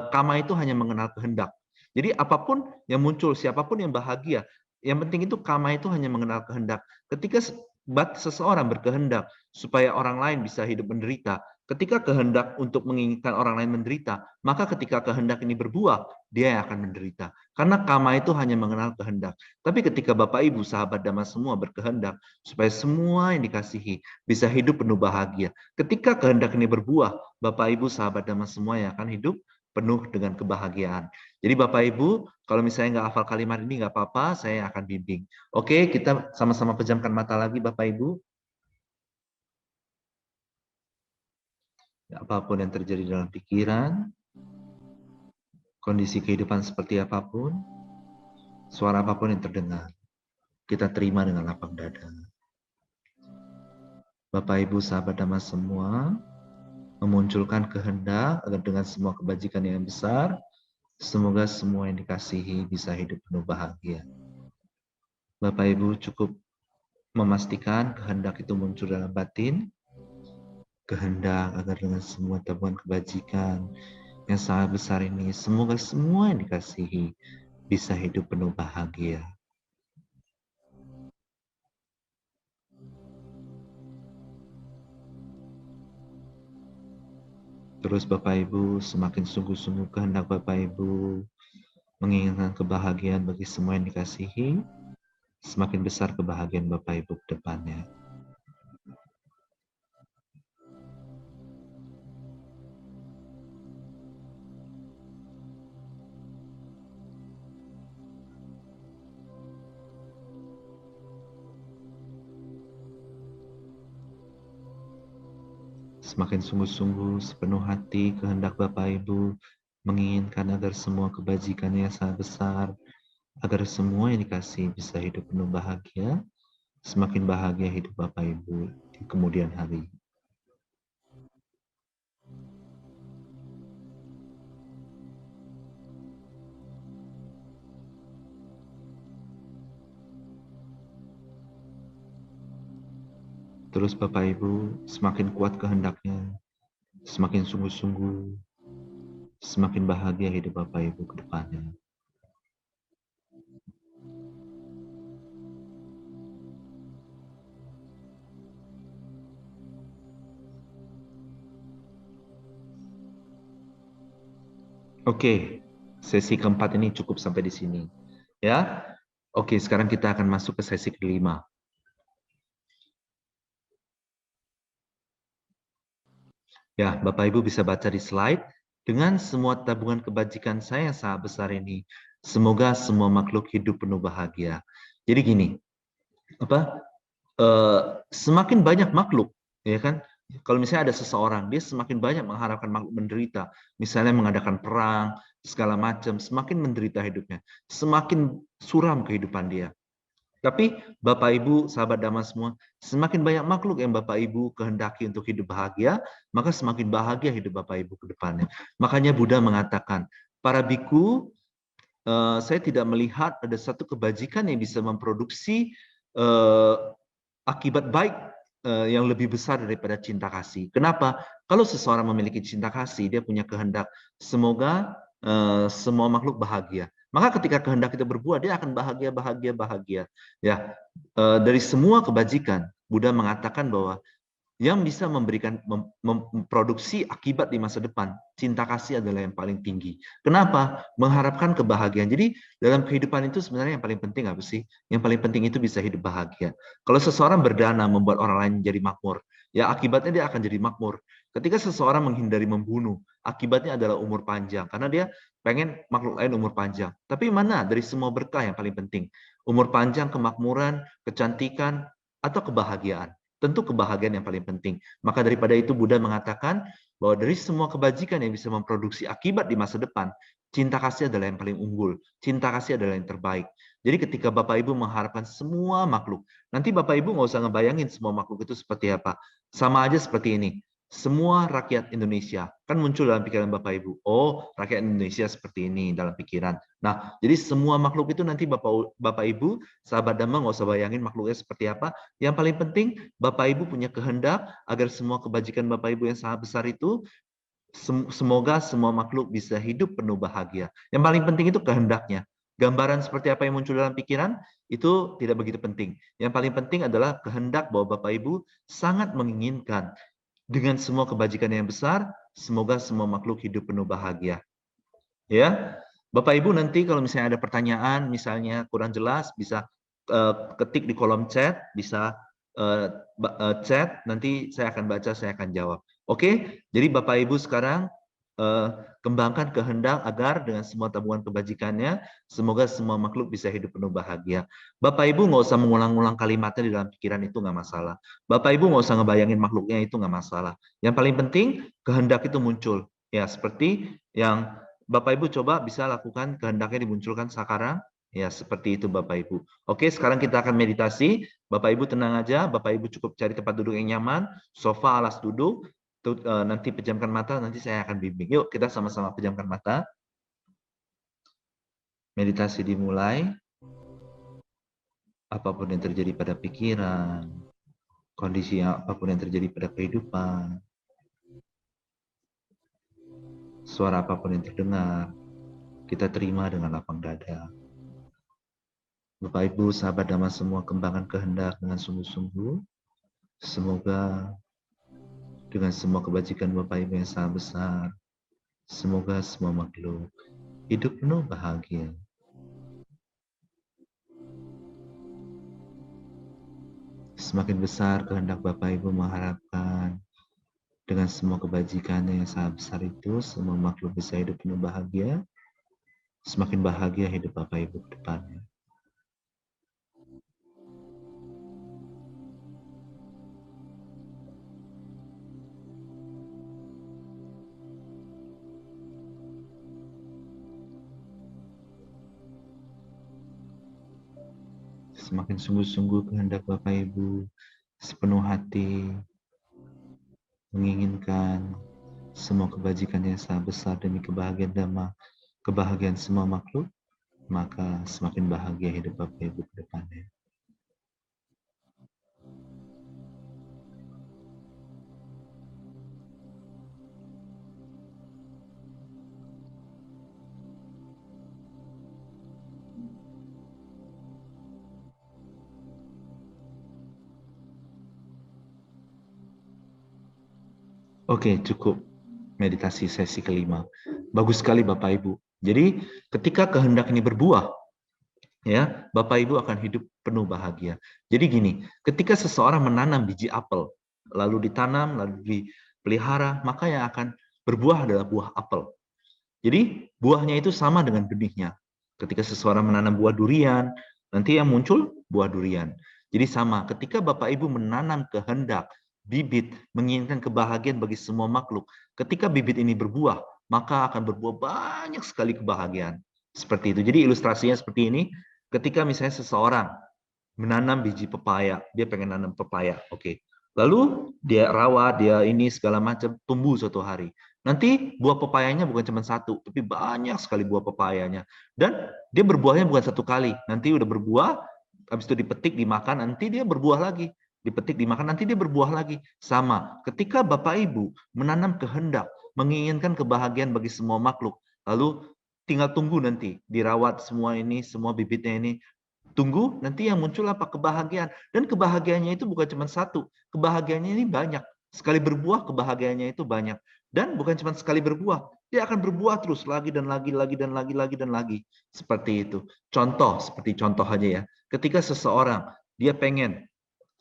kama itu hanya mengenal kehendak. Jadi apapun yang muncul, siapapun yang bahagia, yang penting itu kama itu hanya mengenal kehendak. Ketika seseorang berkehendak supaya orang lain bisa hidup menderita, ketika kehendak untuk menginginkan orang lain menderita, maka ketika kehendak ini berbuah, dia yang akan menderita. Karena kama itu hanya mengenal kehendak. Tapi ketika Bapak Ibu, sahabat Dhamma semua berkehendak supaya semua yang dikasihi bisa hidup penuh bahagia. Ketika kehendak ini berbuah, Bapak Ibu, sahabat Dhamma semua yang akan hidup penuh dengan kebahagiaan. Jadi Bapak Ibu, kalau misalnya nggak hafal kalimat ini nggak apa-apa, saya akan bimbing. Oke, kita sama-sama pejamkan mata lagi Bapak Ibu. Apapun yang terjadi dalam pikiran, kondisi kehidupan seperti apapun, suara apapun yang terdengar, kita terima dengan lapang dada. Bapak Ibu sahabat Dhamma semua, memunculkan kehendak agar dengan semua kebajikan yang besar, Semoga semua yang dikasihi bisa hidup penuh bahagia. Bapak Ibu cukup memastikan kehendak itu muncul dalam batin, kehendak agar dengan semua tabungan kebajikan yang sangat besar ini, semoga semua yang dikasihi bisa hidup penuh bahagia. Terus Bapak Ibu semakin sungguh-sungguh kehendak Bapak Ibu menginginkan kebahagiaan bagi semua yang dikasihi, semakin besar kebahagiaan Bapak Ibu ke depannya. Semakin sungguh-sungguh sepenuh hati kehendak Bapak Ibu menginginkan agar semua kebajikannya yang sangat besar, agar semua yang dikasih bisa hidup penuh bahagia, semakin bahagia hidup Bapak Ibu di kemudian hari. Terus Bapak Ibu semakin kuat kehendaknya, semakin sungguh-sungguh, semakin bahagia hidup Bapak Ibu ke depannya. Oke, sesi keempat ini cukup sampai di sini. Ya, oke, sekarang kita akan masuk ke sesi kelima. Ya, Bapak Ibu bisa baca di slide. Dengan semua tabungan kebajikan saya yang sangat besar ini, semoga semua makhluk hidup penuh bahagia. Jadi gini, semakin banyak makhluk, ya kan? Kalau misalnya ada seseorang, dia semakin banyak mengharapkan makhluk menderita, misalnya mengadakan perang, segala macam, semakin menderita hidupnya, semakin suram kehidupan dia. Tapi Bapak Ibu, sahabat Dhamma semua, semakin banyak makhluk yang Bapak Ibu kehendaki untuk hidup bahagia, maka semakin bahagia hidup Bapak Ibu ke depannya. Makanya Buddha mengatakan, para biku, saya tidak melihat ada satu kebajikan yang bisa memproduksi akibat baik yang lebih besar daripada cinta kasih. Kenapa? Kalau seseorang memiliki cinta kasih, dia punya kehendak semoga semua makhluk bahagia. Maka ketika kehendak itu berbuah, dia akan bahagia, bahagia, bahagia. Ya, dari semua kebajikan, Buddha mengatakan bahwa yang bisa memberikan memproduksi akibat di masa depan, cinta kasih adalah yang paling tinggi. Kenapa? Mengharapkan kebahagiaan. Jadi dalam kehidupan itu sebenarnya yang paling penting apa sih? Yang paling penting itu bisa hidup bahagia. Kalau seseorang berdana membuat orang lain jadi makmur, ya akibatnya dia akan jadi makmur. Ketika seseorang menghindari membunuh, akibatnya adalah umur panjang karena dia pengen makhluk lain umur panjang. Tapi mana dari semua berkah yang paling penting? Umur panjang, kemakmuran, kecantikan, atau kebahagiaan? Tentu kebahagiaan yang paling penting. Maka daripada itu Buddha mengatakan bahwa dari semua kebajikan yang bisa memproduksi akibat di masa depan, cinta kasih adalah yang paling unggul. Cinta kasih adalah yang terbaik. Jadi ketika Bapak Ibu mengharapkan semua makhluk, nanti Bapak Ibu nggak usah ngebayangin semua makhluk itu seperti apa. Sama aja seperti ini. Semua rakyat Indonesia kan muncul dalam pikiran Bapak Ibu. Oh, rakyat Indonesia seperti ini dalam pikiran. Nah, jadi semua makhluk itu nanti Bapak Ibu, sahabat Dhamma nggak usah bayangin makhluknya seperti apa. Yang paling penting Bapak Ibu punya kehendak agar semua kebajikan Bapak Ibu yang sangat besar itu semoga semua makhluk bisa hidup penuh bahagia. Yang paling penting itu kehendaknya. Gambaran seperti apa yang muncul dalam pikiran itu tidak begitu penting. Yang paling penting adalah kehendak bahwa Bapak Ibu sangat menginginkan dengan semua kebajikan yang besar, semoga semua makhluk hidup penuh bahagia. Ya, Bapak Ibu nanti kalau misalnya ada pertanyaan, misalnya kurang jelas, bisa ketik di kolom chat, bisa chat, nanti saya akan baca, saya akan jawab. Oke, jadi Bapak Ibu sekarang kembangkan kehendak agar dengan semua tabungan kebajikannya, semoga semua makhluk bisa hidup penuh bahagia. Bapak Ibu nggak usah mengulang-ulang kalimatnya di dalam pikiran, itu nggak masalah. Bapak Ibu nggak usah ngebayangin makhluknya, itu nggak masalah. Yang paling penting kehendak itu muncul. Ya, seperti yang Bapak Ibu coba bisa lakukan kehendaknya dimunculkan sekarang. Ya, seperti itu Bapak Ibu. Oke, sekarang kita akan meditasi. Bapak Ibu tenang aja, Bapak Ibu cukup cari tempat duduk yang nyaman, sofa alas duduk. Nanti pejamkan mata, nanti saya akan bimbing. Yuk, kita sama-sama pejamkan mata. Meditasi dimulai, apapun yang terjadi pada pikiran, kondisi apapun yang terjadi pada kehidupan, suara apapun yang terdengar, kita terima dengan lapang dada. Bapak Ibu, sahabat Dhamma semua, kembangkan kehendak dengan sungguh-sungguh. Semoga dengan semua kebajikan Bapak Ibu yang sangat besar, semoga semua makhluk hidup penuh bahagia. Semakin besar kehendak Bapak Ibu mengharapkan dengan semua kebajikannya yang sangat besar itu, semua makhluk bisa hidup penuh bahagia. Semakin bahagia hidup Bapak Ibu ke depannya. Semakin sungguh-sungguh kehendak Bapak Ibu, sepenuh hati, menginginkan semua kebajikan yang sangat besar demi kebahagiaan Dhamma, kebahagiaan semua makhluk, maka semakin bahagia hidup Bapak Ibu ke depannya. Oke, cukup meditasi sesi kelima. Bagus sekali Bapak Ibu. Jadi ketika kehendak ini berbuah, ya, Bapak Ibu akan hidup penuh bahagia. Jadi gini, ketika seseorang menanam biji apel, lalu ditanam, lalu dipelihara, maka yang akan berbuah adalah buah apel. Jadi buahnya itu sama dengan benihnya. Ketika seseorang menanam buah durian, nanti yang muncul buah durian. Jadi sama, ketika Bapak Ibu menanam kehendak, bibit, menginginkan kebahagiaan bagi semua makhluk, ketika bibit ini berbuah, maka akan berbuah banyak sekali kebahagiaan. Seperti itu. Jadi ilustrasinya seperti ini, ketika misalnya seseorang menanam biji pepaya, dia pengen nanam pepaya, oke. Lalu dia rawat, dia ini segala macam, tumbuh suatu hari. Nanti buah pepayanya bukan cuma satu, tapi banyak sekali buah pepayanya. Dan dia berbuahnya bukan satu kali. Nanti udah berbuah, habis itu dipetik, dimakan, nanti dia berbuah lagi. Dipetik, dimakan, nanti dia berbuah lagi. Sama, ketika Bapak Ibu menanam kehendak, menginginkan kebahagiaan bagi semua makhluk, lalu tinggal tunggu nanti, dirawat semua ini, semua bibitnya ini, tunggu nanti yang muncul apa? Kebahagiaan. Dan kebahagiaannya itu bukan cuma satu. Kebahagiaannya ini banyak. Sekali berbuah, kebahagiaannya itu banyak. Dan bukan cuma sekali berbuah. Dia akan berbuah terus lagi dan lagi dan lagi. Seperti itu. Contoh, seperti contoh aja ya. Ketika seseorang, dia pengen,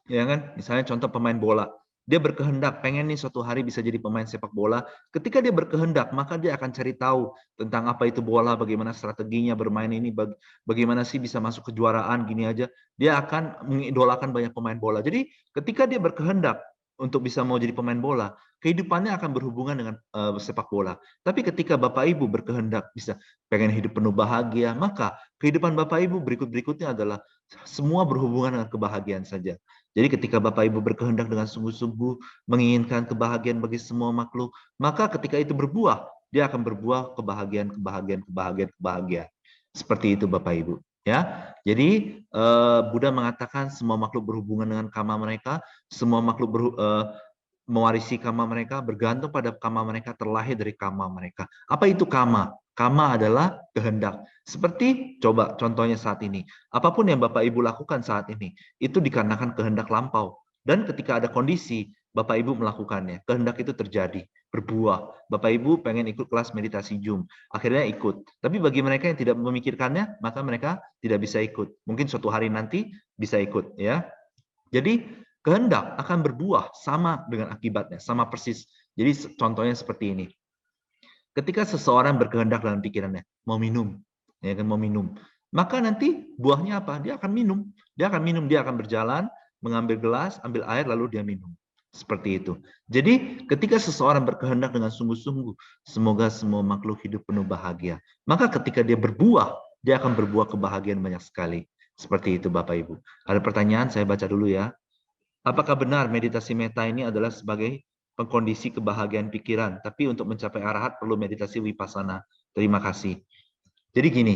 ya kan, misalnya contoh pemain bola, dia berkehendak pengen nih suatu hari bisa jadi pemain sepak bola. Ketika dia berkehendak, maka dia akan cari tahu tentang apa itu bola, bagaimana strateginya bermain ini, bagaimana sih bisa masuk kejuaraan gini aja. Dia akan mengidolakan banyak pemain bola. Jadi ketika dia berkehendak untuk bisa mau jadi pemain bola, kehidupannya akan berhubungan dengan sepak bola. Tapi ketika Bapak Ibu berkehendak bisa pengen hidup penuh bahagia, maka kehidupan Bapak Ibu berikutnya adalah semua berhubungan dengan kebahagiaan saja. Jadi ketika Bapak Ibu berkehendak dengan sungguh-sungguh menginginkan kebahagiaan bagi semua makhluk, maka ketika itu berbuah, dia akan berbuah kebahagiaan. Seperti itu Bapak Ibu. Ya, jadi Buddha mengatakan semua makhluk berhubungan dengan karma mereka, semua makhluk mewarisi karma mereka, bergantung pada karma mereka, terlahir dari karma mereka. Apa itu karma? Karma adalah kehendak. Seperti coba contohnya saat ini. Apapun yang Bapak Ibu lakukan saat ini, itu dikarenakan kehendak lampau. Dan ketika ada kondisi, Bapak Ibu melakukannya. Kehendak itu terjadi, berbuah. Bapak Ibu pengen ikut kelas meditasi Zoom, akhirnya ikut. Tapi bagi mereka yang tidak memikirkannya, maka mereka tidak bisa ikut. Mungkin suatu hari nanti bisa ikut, ya. Jadi kehendak akan berbuah sama dengan akibatnya, sama persis. Jadi contohnya seperti ini. Ketika seseorang berkehendak dalam pikirannya, mau minum, ya kan, mau minum, maka nanti buahnya apa? Dia akan minum. Dia akan berjalan, mengambil gelas, ambil air, lalu dia minum. Seperti itu. Jadi ketika seseorang berkehendak dengan sungguh-sungguh, semoga semua makhluk hidup penuh bahagia. Maka ketika dia berbuah, dia akan berbuah kebahagiaan banyak sekali. Seperti itu Bapak Ibu. Ada pertanyaan, saya baca dulu ya. Apakah benar meditasi meta ini adalah sebagai pengkondisi kebahagiaan pikiran, tapi untuk mencapai arahat perlu meditasi vipassana? Terima kasih. Jadi gini,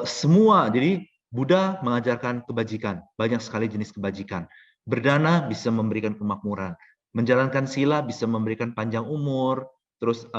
semua. Jadi Buddha mengajarkan kebajikan, banyak sekali jenis kebajikan. Berdana bisa memberikan kemakmuran, menjalankan sila bisa memberikan panjang umur, terus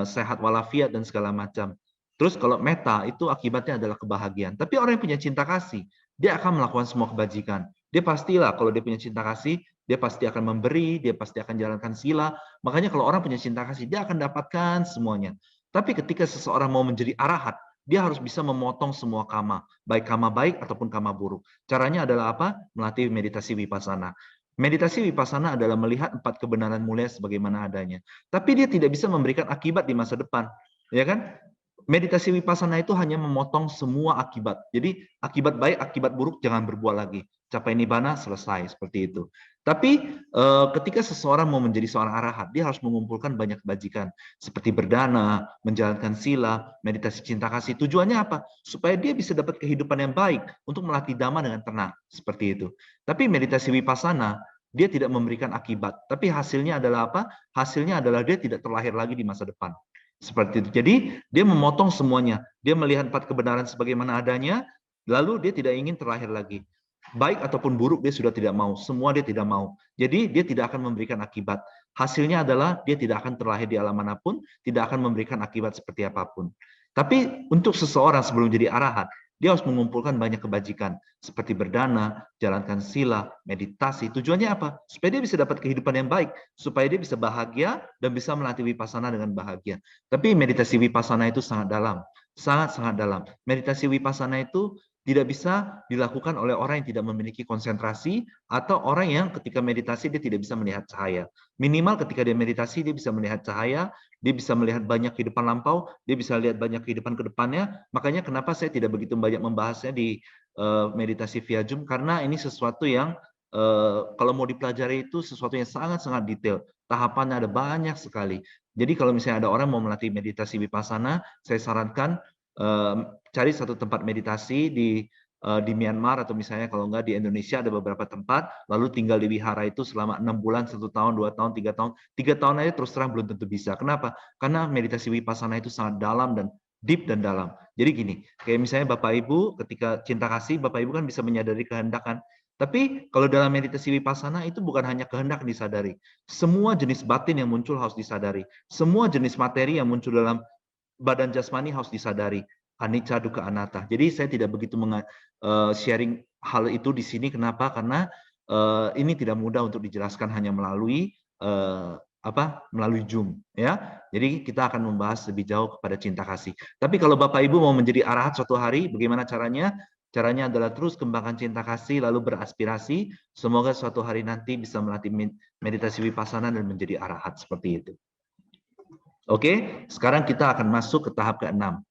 sehat walafiat dan segala macam. Terus kalau meta itu akibatnya adalah kebahagiaan. Tapi orang yang punya cinta kasih, dia akan melakukan semua kebajikan. Dia pastilah kalau dia punya cinta kasih, dia pasti akan memberi, dia pasti akan jalankan sila. Makanya kalau orang punya cinta kasih, dia akan dapatkan semuanya. Tapi ketika seseorang mau menjadi arahat, dia harus bisa memotong semua kama, baik kama baik ataupun kama buruk. Caranya adalah apa? Melatih meditasi vipassana. Meditasi vipassana adalah melihat 4 kebenaran mulia sebagaimana adanya. Tapi dia tidak bisa memberikan akibat di masa depan. Ya kan? Meditasi vipassana itu hanya memotong semua akibat. Jadi akibat baik, akibat buruk jangan berbuat lagi. Capai nibbana, selesai seperti itu. Tapi ketika seseorang mau menjadi seorang arahat, dia harus mengumpulkan banyak kebajikan seperti berdana, menjalankan sila, meditasi cinta kasih. Tujuannya apa? Supaya dia bisa dapat kehidupan yang baik untuk melatih dhamma dengan tenang, seperti itu. Tapi meditasi vipassana dia tidak memberikan akibat, tapi hasilnya adalah apa? Hasilnya adalah dia tidak terlahir lagi di masa depan. Seperti itu. Jadi dia memotong semuanya. Dia melihat 4 kebenaran sebagaimana adanya, lalu dia tidak ingin terlahir lagi. Baik ataupun buruk dia sudah tidak mau. Semua dia tidak mau. Jadi dia tidak akan memberikan akibat. Hasilnya adalah dia tidak akan terlahir di alam manapun, tidak akan memberikan akibat seperti apapun. Tapi untuk seseorang sebelum jadi arahat, dia harus mengumpulkan banyak kebajikan seperti berdana, jalankan sila, meditasi. Tujuannya apa? Supaya dia bisa dapat kehidupan yang baik, supaya dia bisa bahagia dan bisa melatih vipassana dengan bahagia. Tapi meditasi vipassana itu sangat dalam, sangat-sangat dalam. Meditasi vipassana itu tidak bisa dilakukan oleh orang yang tidak memiliki konsentrasi atau orang yang ketika meditasi dia tidak bisa melihat cahaya. Minimal ketika dia meditasi dia bisa melihat cahaya, dia bisa melihat banyak kehidupan lampau, dia bisa lihat banyak kehidupan ke depannya. Makanya kenapa saya tidak begitu banyak membahasnya di meditasi via Zoom, karena ini sesuatu yang kalau mau dipelajari itu sesuatu yang sangat-sangat detail. Tahapannya ada banyak sekali. Jadi kalau misalnya ada orang mau melatih meditasi vipassana, saya sarankan cari satu tempat meditasi di Myanmar atau misalnya kalau enggak di Indonesia ada beberapa tempat, lalu tinggal di wihara itu selama 6 bulan, 1 tahun, 2 tahun, 3 tahun. 3 tahun aja terus terang belum tentu bisa. Kenapa? Karena meditasi vipassana itu sangat dalam dan deep dan dalam. Jadi gini, kayak misalnya Bapak Ibu ketika cinta kasih, Bapak Ibu kan bisa menyadari kehendak kan. Tapi kalau dalam meditasi vipassana itu bukan hanya kehendak disadari. Semua jenis batin yang muncul harus disadari. Semua jenis materi yang muncul dalam badan jasmani harus disadari. Anicca, dukkha, anatta. Jadi saya tidak begitu sharing hal itu di sini. Kenapa? Karena ini tidak mudah untuk dijelaskan hanya melalui melalui Zoom, ya. Jadi kita akan membahas lebih jauh kepada cinta kasih. Tapi kalau Bapak Ibu mau menjadi arahat suatu hari, bagaimana caranya? Caranya adalah terus kembangkan cinta kasih, lalu beraspirasi. Semoga suatu hari nanti bisa melatih meditasi vipassana dan menjadi arahat seperti itu. Oke, sekarang kita akan masuk ke tahap ke-6.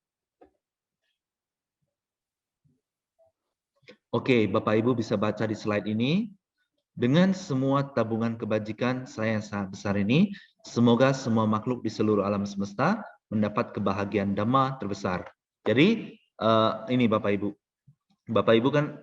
Oke, Bapak Ibu bisa baca di slide ini. Dengan semua tabungan kebajikan saya yang sangat besar ini, semoga semua makhluk di seluruh alam semesta mendapat kebahagiaan dhamma terbesar. Jadi, ini Bapak Ibu. Bapak Ibu kan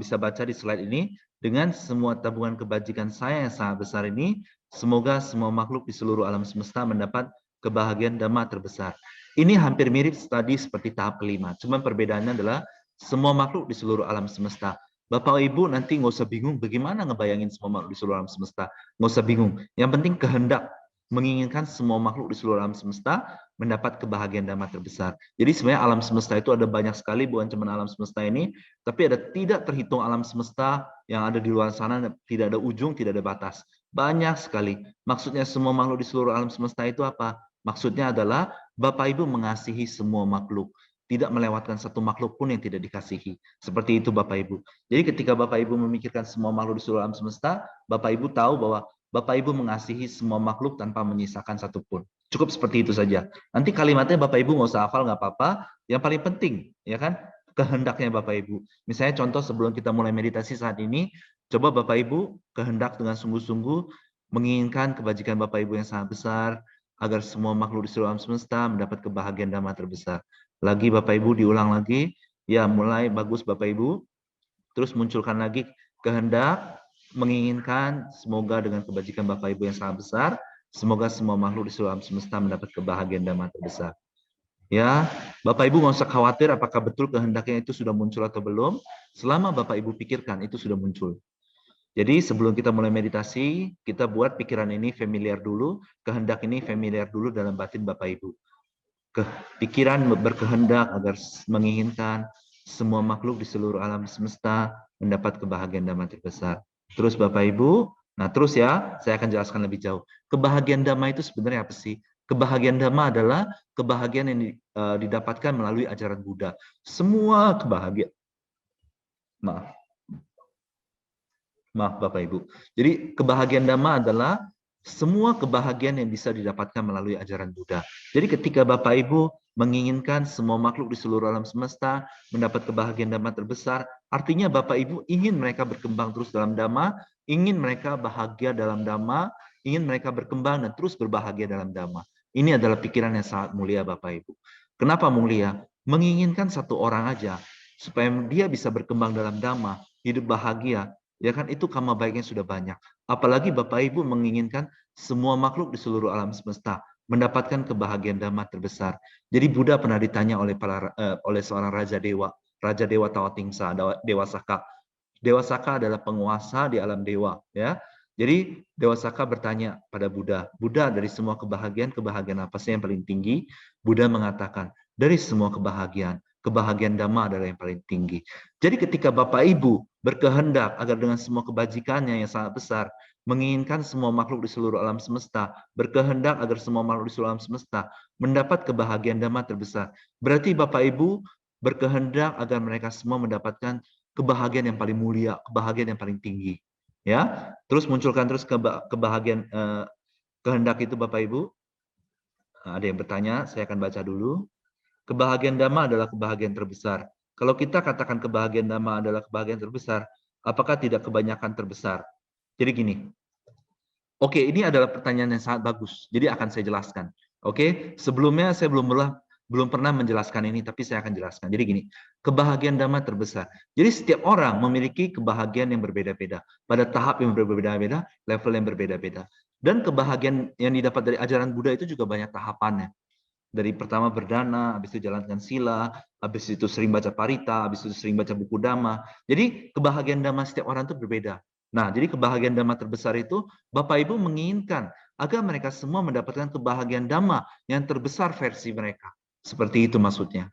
bisa baca di slide ini, dengan semua tabungan kebajikan saya yang sangat besar ini, semoga semua makhluk di seluruh alam semesta mendapat kebahagiaan dhamma terbesar. Ini hampir mirip tadi seperti tahap kelima, cuma perbedaannya adalah semua makhluk di seluruh alam semesta. Bapak Ibu nanti nggak usah bingung bagaimana ngebayangin semua makhluk di seluruh alam semesta. Nggak usah bingung. Yang penting kehendak menginginkan semua makhluk di seluruh alam semesta mendapat kebahagiaan dhamma terbesar. Jadi sebenarnya alam semesta itu ada banyak sekali, bukan cuma alam semesta ini, tapi ada tidak terhitung alam semesta yang ada di luar sana, tidak ada ujung, tidak ada batas. Banyak sekali. Maksudnya semua makhluk di seluruh alam semesta itu apa? Maksudnya adalah Bapak Ibu mengasihi semua makhluk. Tidak melewatkan satu makhluk pun yang tidak dikasihi. Seperti itu Bapak Ibu. Jadi ketika Bapak Ibu memikirkan semua makhluk di seluruh alam semesta, Bapak Ibu tahu bahwa Bapak Ibu mengasihi semua makhluk tanpa menyisakan satupun. Cukup seperti itu saja. Nanti kalimatnya Bapak Ibu nggak usah hafal, nggak apa-apa. Yang paling penting, ya kan, kehendaknya Bapak Ibu. Misalnya contoh sebelum kita mulai meditasi saat ini, coba Bapak Ibu kehendak dengan sungguh-sungguh menginginkan kebajikan Bapak Ibu yang sangat besar, agar semua makhluk di seluruh alam semesta mendapat kebahagiaan dhamma terbesar. Lagi Bapak Ibu diulang lagi, ya mulai bagus Bapak Ibu. Terus munculkan lagi kehendak, menginginkan semoga dengan kebajikan Bapak Ibu yang sangat besar, semoga semua makhluk di seluruh alam semesta mendapat kebahagiaan dhamma terbesar. Ya, Bapak Ibu nggak usah khawatir apakah betul kehendaknya itu sudah muncul atau belum. Selama Bapak Ibu pikirkan itu sudah muncul. Jadi sebelum kita mulai meditasi, kita buat pikiran ini familiar dulu, kehendak ini familiar dulu dalam batin Bapak Ibu. Pikiran berkehendak agar menginginkan semua makhluk di seluruh alam semesta mendapat kebahagiaan damai terbesar. Terus Bapak Ibu, nah terus ya, saya akan jelaskan lebih jauh. Kebahagiaan damai itu sebenarnya apa sih? Kebahagiaan damai adalah kebahagiaan yang didapatkan melalui ajaran Buddha. Semua kebahagiaan, maaf, maaf Bapak Ibu. Jadi kebahagiaan Dhamma adalah semua kebahagiaan yang bisa didapatkan melalui ajaran Buddha. Jadi ketika Bapak Ibu menginginkan semua makhluk di seluruh alam semesta mendapat kebahagiaan Dhamma terbesar, artinya Bapak Ibu ingin mereka berkembang terus dalam Dhamma, ingin mereka bahagia dalam Dhamma, ingin mereka berkembang dan terus berbahagia dalam Dhamma. Ini adalah pikiran yang sangat mulia Bapak Ibu. Kenapa mulia? Menginginkan satu orang aja supaya dia bisa berkembang dalam Dhamma, hidup bahagia, ya kan, itu karma baiknya sudah banyak. Apalagi Bapak Ibu menginginkan semua makhluk di seluruh alam semesta mendapatkan kebahagiaan Dhamma terbesar. Jadi Buddha pernah ditanya oleh seorang Raja Dewa Tawatingsa, Dewa Saka. Dewa Saka adalah penguasa di alam dewa, ya. Jadi Dewa Saka bertanya pada Buddha, Buddha, dari semua kebahagiaan, kebahagiaan apa sih yang paling tinggi? Buddha mengatakan, dari semua kebahagiaan, kebahagiaan Dhamma adalah yang paling tinggi. Jadi ketika Bapak Ibu berkehendak agar dengan semua kebajikannya yang sangat besar, menginginkan semua makhluk di seluruh alam semesta, berkehendak agar semua makhluk di seluruh alam semesta mendapat kebahagiaan Dhamma terbesar. Berarti Bapak Ibu berkehendak agar mereka semua mendapatkan kebahagiaan yang paling mulia, kebahagiaan yang paling tinggi. Ya, terus munculkan terus kebahagiaan kehendak itu Bapak Ibu. Ada yang bertanya, saya akan baca dulu. Kebahagiaan Dhamma adalah kebahagiaan terbesar. Kalau kita katakan kebahagiaan Dhamma adalah kebahagiaan terbesar, apakah tidak kebanyakan terbesar? Jadi gini, oke, ini adalah pertanyaan yang sangat bagus. Jadi akan saya jelaskan. Oke, sebelumnya saya belum pernah menjelaskan ini, tapi saya akan jelaskan. Jadi gini, kebahagiaan Dhamma terbesar. Jadi setiap orang memiliki kebahagiaan yang berbeda-beda. Pada tahap yang berbeda-beda, level yang berbeda-beda. Dan kebahagiaan yang didapat dari ajaran Buddha itu juga banyak tahapannya. Dari pertama berdana, habis itu jalankan sila, habis itu sering baca parita, habis itu sering baca buku Dhamma. Jadi kebahagiaan Dhamma setiap orang itu berbeda. Nah, jadi kebahagiaan Dhamma terbesar itu Bapak Ibu menginginkan agar mereka semua mendapatkan kebahagiaan Dhamma yang terbesar versi mereka. Seperti itu maksudnya.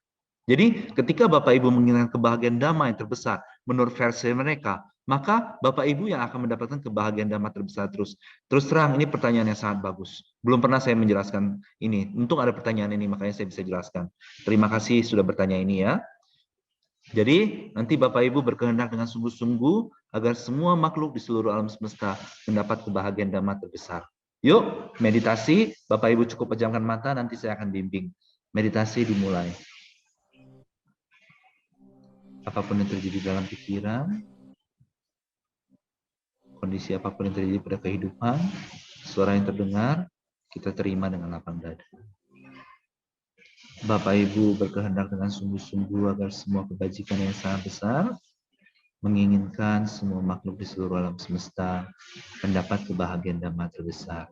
Jadi ketika Bapak Ibu menginginkan kebahagiaan Dhamma yang terbesar menurut versi mereka, maka Bapak Ibu yang akan mendapatkan kebahagiaan Dhamma terbesar terus. Terus terang, ini pertanyaan yang sangat bagus. Belum pernah saya menjelaskan ini. Untung ada pertanyaan ini, makanya saya bisa jelaskan. Terima kasih sudah bertanya ini ya. Jadi nanti Bapak Ibu berkehendak dengan sungguh-sungguh agar semua makhluk di seluruh alam semesta mendapat kebahagiaan Dhamma terbesar. Yuk, meditasi. Bapak Ibu cukup pejamkan mata, nanti saya akan bimbing. Meditasi dimulai. Apapun yang terjadi dalam pikiran, kondisi apapun yang terjadi pada kehidupan, suara yang terdengar, kita terima dengan lapang dada. Bapak Ibu berkehendak dengan sungguh-sungguh agar semua kebajikan yang sangat besar, menginginkan semua makhluk di seluruh alam semesta mendapat kebahagiaan Dhamma terbesar.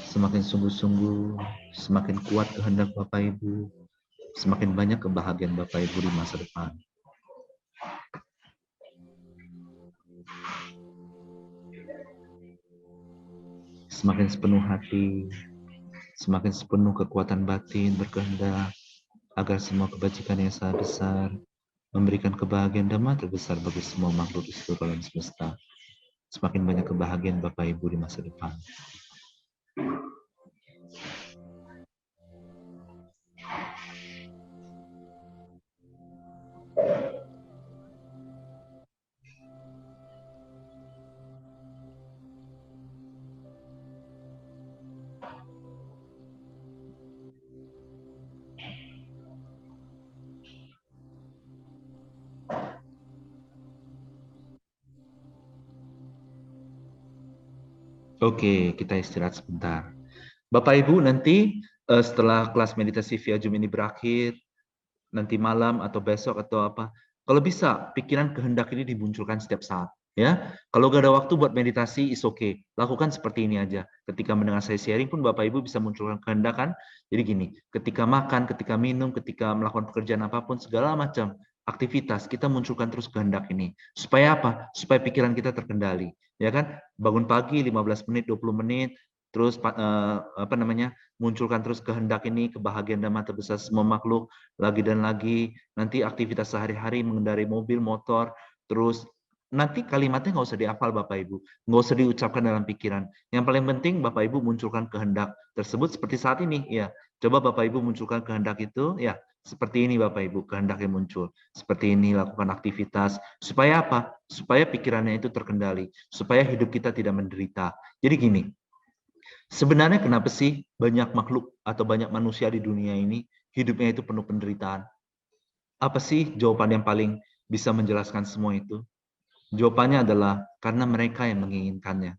Semakin sungguh-sungguh, semakin kuat kehendak Bapak Ibu, semakin banyak kebahagiaan Bapak Ibu di masa depan. Semakin sepenuh hati, semakin sepenuh kekuatan batin berkehendak agar semua kebajikan yang sangat besar memberikan kebahagiaan Dhamma terbesar bagi semua makhluk di seluruh alam semesta. Semakin banyak kebahagiaan Bapak Ibu di masa depan. Oke, kita istirahat sebentar. Bapak Ibu, nanti setelah kelas meditasi via Zoom ini berakhir, nanti malam atau besok atau apa, kalau bisa pikiran kehendak ini dimunculkan setiap saat. Ya, kalau gak ada waktu buat meditasi, is okay. Lakukan seperti ini aja. Ketika mendengar saya sharing pun Bapak Ibu bisa munculkan kehendak kan. Jadi gini, ketika makan, ketika minum, ketika melakukan pekerjaan apapun, segala macam aktivitas, kita munculkan terus kehendak ini. Supaya apa? Supaya pikiran kita terkendali. Ya kan? Bangun pagi 15 menit, 20 menit, terus apa namanya? Munculkan terus kehendak ini, kebahagiaan dan mata terbesar semua makhluk, lagi dan lagi. Nanti aktivitas sehari-hari mengendarai mobil, motor, terus nanti kalimatnya nggak usah dihafal Bapak Ibu, nggak usah diucapkan dalam pikiran. Yang paling penting Bapak Ibu munculkan kehendak tersebut seperti saat ini, ya. Coba Bapak Ibu munculkan kehendak itu, ya. Seperti ini Bapak Ibu, kehendak yang muncul. Seperti ini lakukan aktivitas. Supaya apa? Supaya pikirannya itu terkendali. Supaya hidup kita tidak menderita. Jadi gini, sebenarnya kenapa sih banyak makhluk atau banyak manusia di dunia ini hidupnya itu penuh penderitaan? Apa sih jawaban yang paling bisa menjelaskan semua itu? Jawabannya adalah karena mereka yang menginginkannya.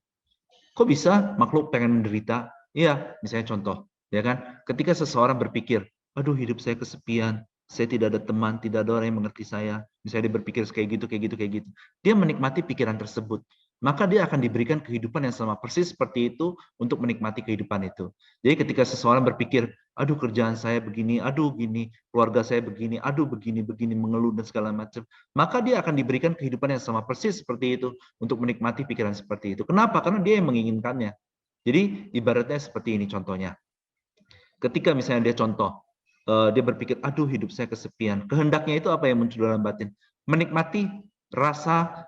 Kok bisa makhluk pengen menderita? Iya, misalnya contoh, ya kan? Ketika seseorang berpikir, aduh hidup saya kesepian, saya tidak ada teman, tidak ada orang yang mengerti saya. Misalnya dia berpikir kayak gitu, kayak gitu, kayak gitu. Dia menikmati pikiran tersebut. Maka dia akan diberikan kehidupan yang sama persis seperti itu untuk menikmati kehidupan itu. Jadi ketika seseorang berpikir, aduh kerjaan saya begini, aduh gini, keluarga saya begini, aduh begini, mengeluh dan segala macam, maka dia akan diberikan kehidupan yang sama persis seperti itu untuk menikmati pikiran seperti itu. Kenapa? Karena dia yang menginginkannya. Jadi ibaratnya seperti ini contohnya. Ketika misalnya dia contoh, dia berpikir, aduh hidup saya kesepian. Kehendaknya itu apa yang muncul dalam batin? Menikmati rasa,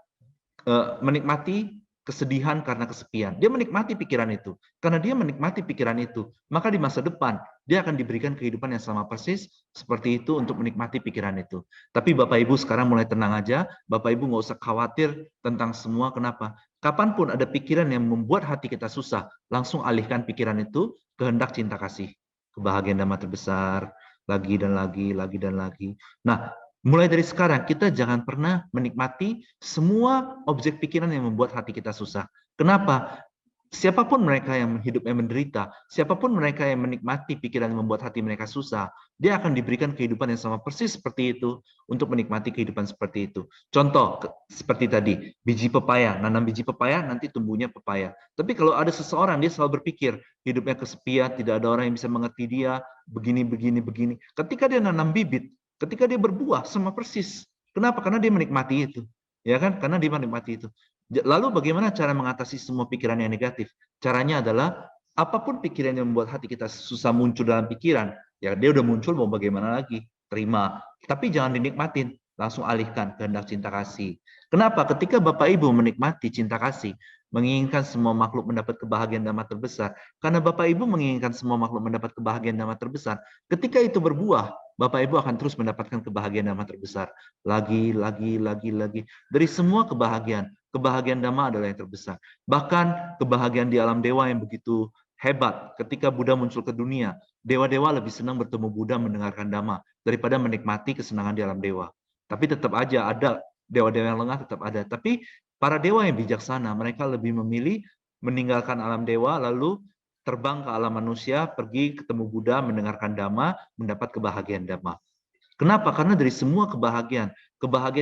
menikmati kesedihan karena kesepian. Dia menikmati pikiran itu. Karena dia menikmati pikiran itu, maka di masa depan dia akan diberikan kehidupan yang sama persis seperti itu untuk menikmati pikiran itu. Tapi Bapak Ibu sekarang mulai tenang aja. Bapak Ibu nggak usah khawatir tentang semua. Kenapa? Kapanpun ada pikiran yang membuat hati kita susah, langsung alihkan pikiran itu kehendak cinta kasih. Kebahagiaan damai terbesar, lagi dan lagi, lagi dan lagi. Nah, mulai dari sekarang, kita jangan pernah menikmati semua objek pikiran yang membuat hati kita susah. Kenapa? Siapapun mereka yang hidupnya menderita, siapapun mereka yang menikmati pikiran yang membuat hati mereka susah, dia akan diberikan kehidupan yang sama persis seperti itu untuk menikmati kehidupan seperti itu. Contoh, seperti tadi, biji pepaya, nanam biji pepaya, nanti tumbuhnya pepaya. Tapi kalau ada seseorang, dia selalu berpikir, hidupnya kesepian, tidak ada orang yang bisa mengerti dia, begini. Ketika dia nanam bibit, ketika dia berbuah, sama persis. Kenapa? Karena dia menikmati itu. Ya kan? Karena dia menikmati itu. Lalu bagaimana cara mengatasi semua pikiran yang negatif? Caranya adalah apapun pikiran yang membuat hati kita susah muncul dalam pikiran, ya dia udah muncul mau bagaimana lagi? Terima. Tapi jangan dinikmatin, langsung alihkan kehendak cinta kasih. Kenapa? Ketika Bapak Ibu menikmati cinta kasih, menginginkan semua makhluk mendapat kebahagiaan damai terbesar, karena Bapak Ibu menginginkan semua makhluk mendapat kebahagiaan damai terbesar, ketika itu berbuah, Bapak Ibu akan terus mendapatkan kebahagiaan damai terbesar. Lagi. Dari semua kebahagiaan, kebahagiaan Dhamma adalah yang terbesar. Bahkan kebahagiaan di alam dewa yang begitu hebat. Ketika Buddha muncul ke dunia, dewa-dewa lebih senang bertemu Buddha mendengarkan Dhamma daripada menikmati kesenangan di alam dewa. Tapi tetap aja ada dewa-dewa yang lengah, tetap ada. Tapi para dewa yang bijaksana, mereka lebih memilih meninggalkan alam dewa lalu terbang ke alam manusia, pergi ketemu Buddha, mendengarkan Dhamma, mendapat kebahagiaan Dhamma. Kenapa? Karena dari semua kebahagiaan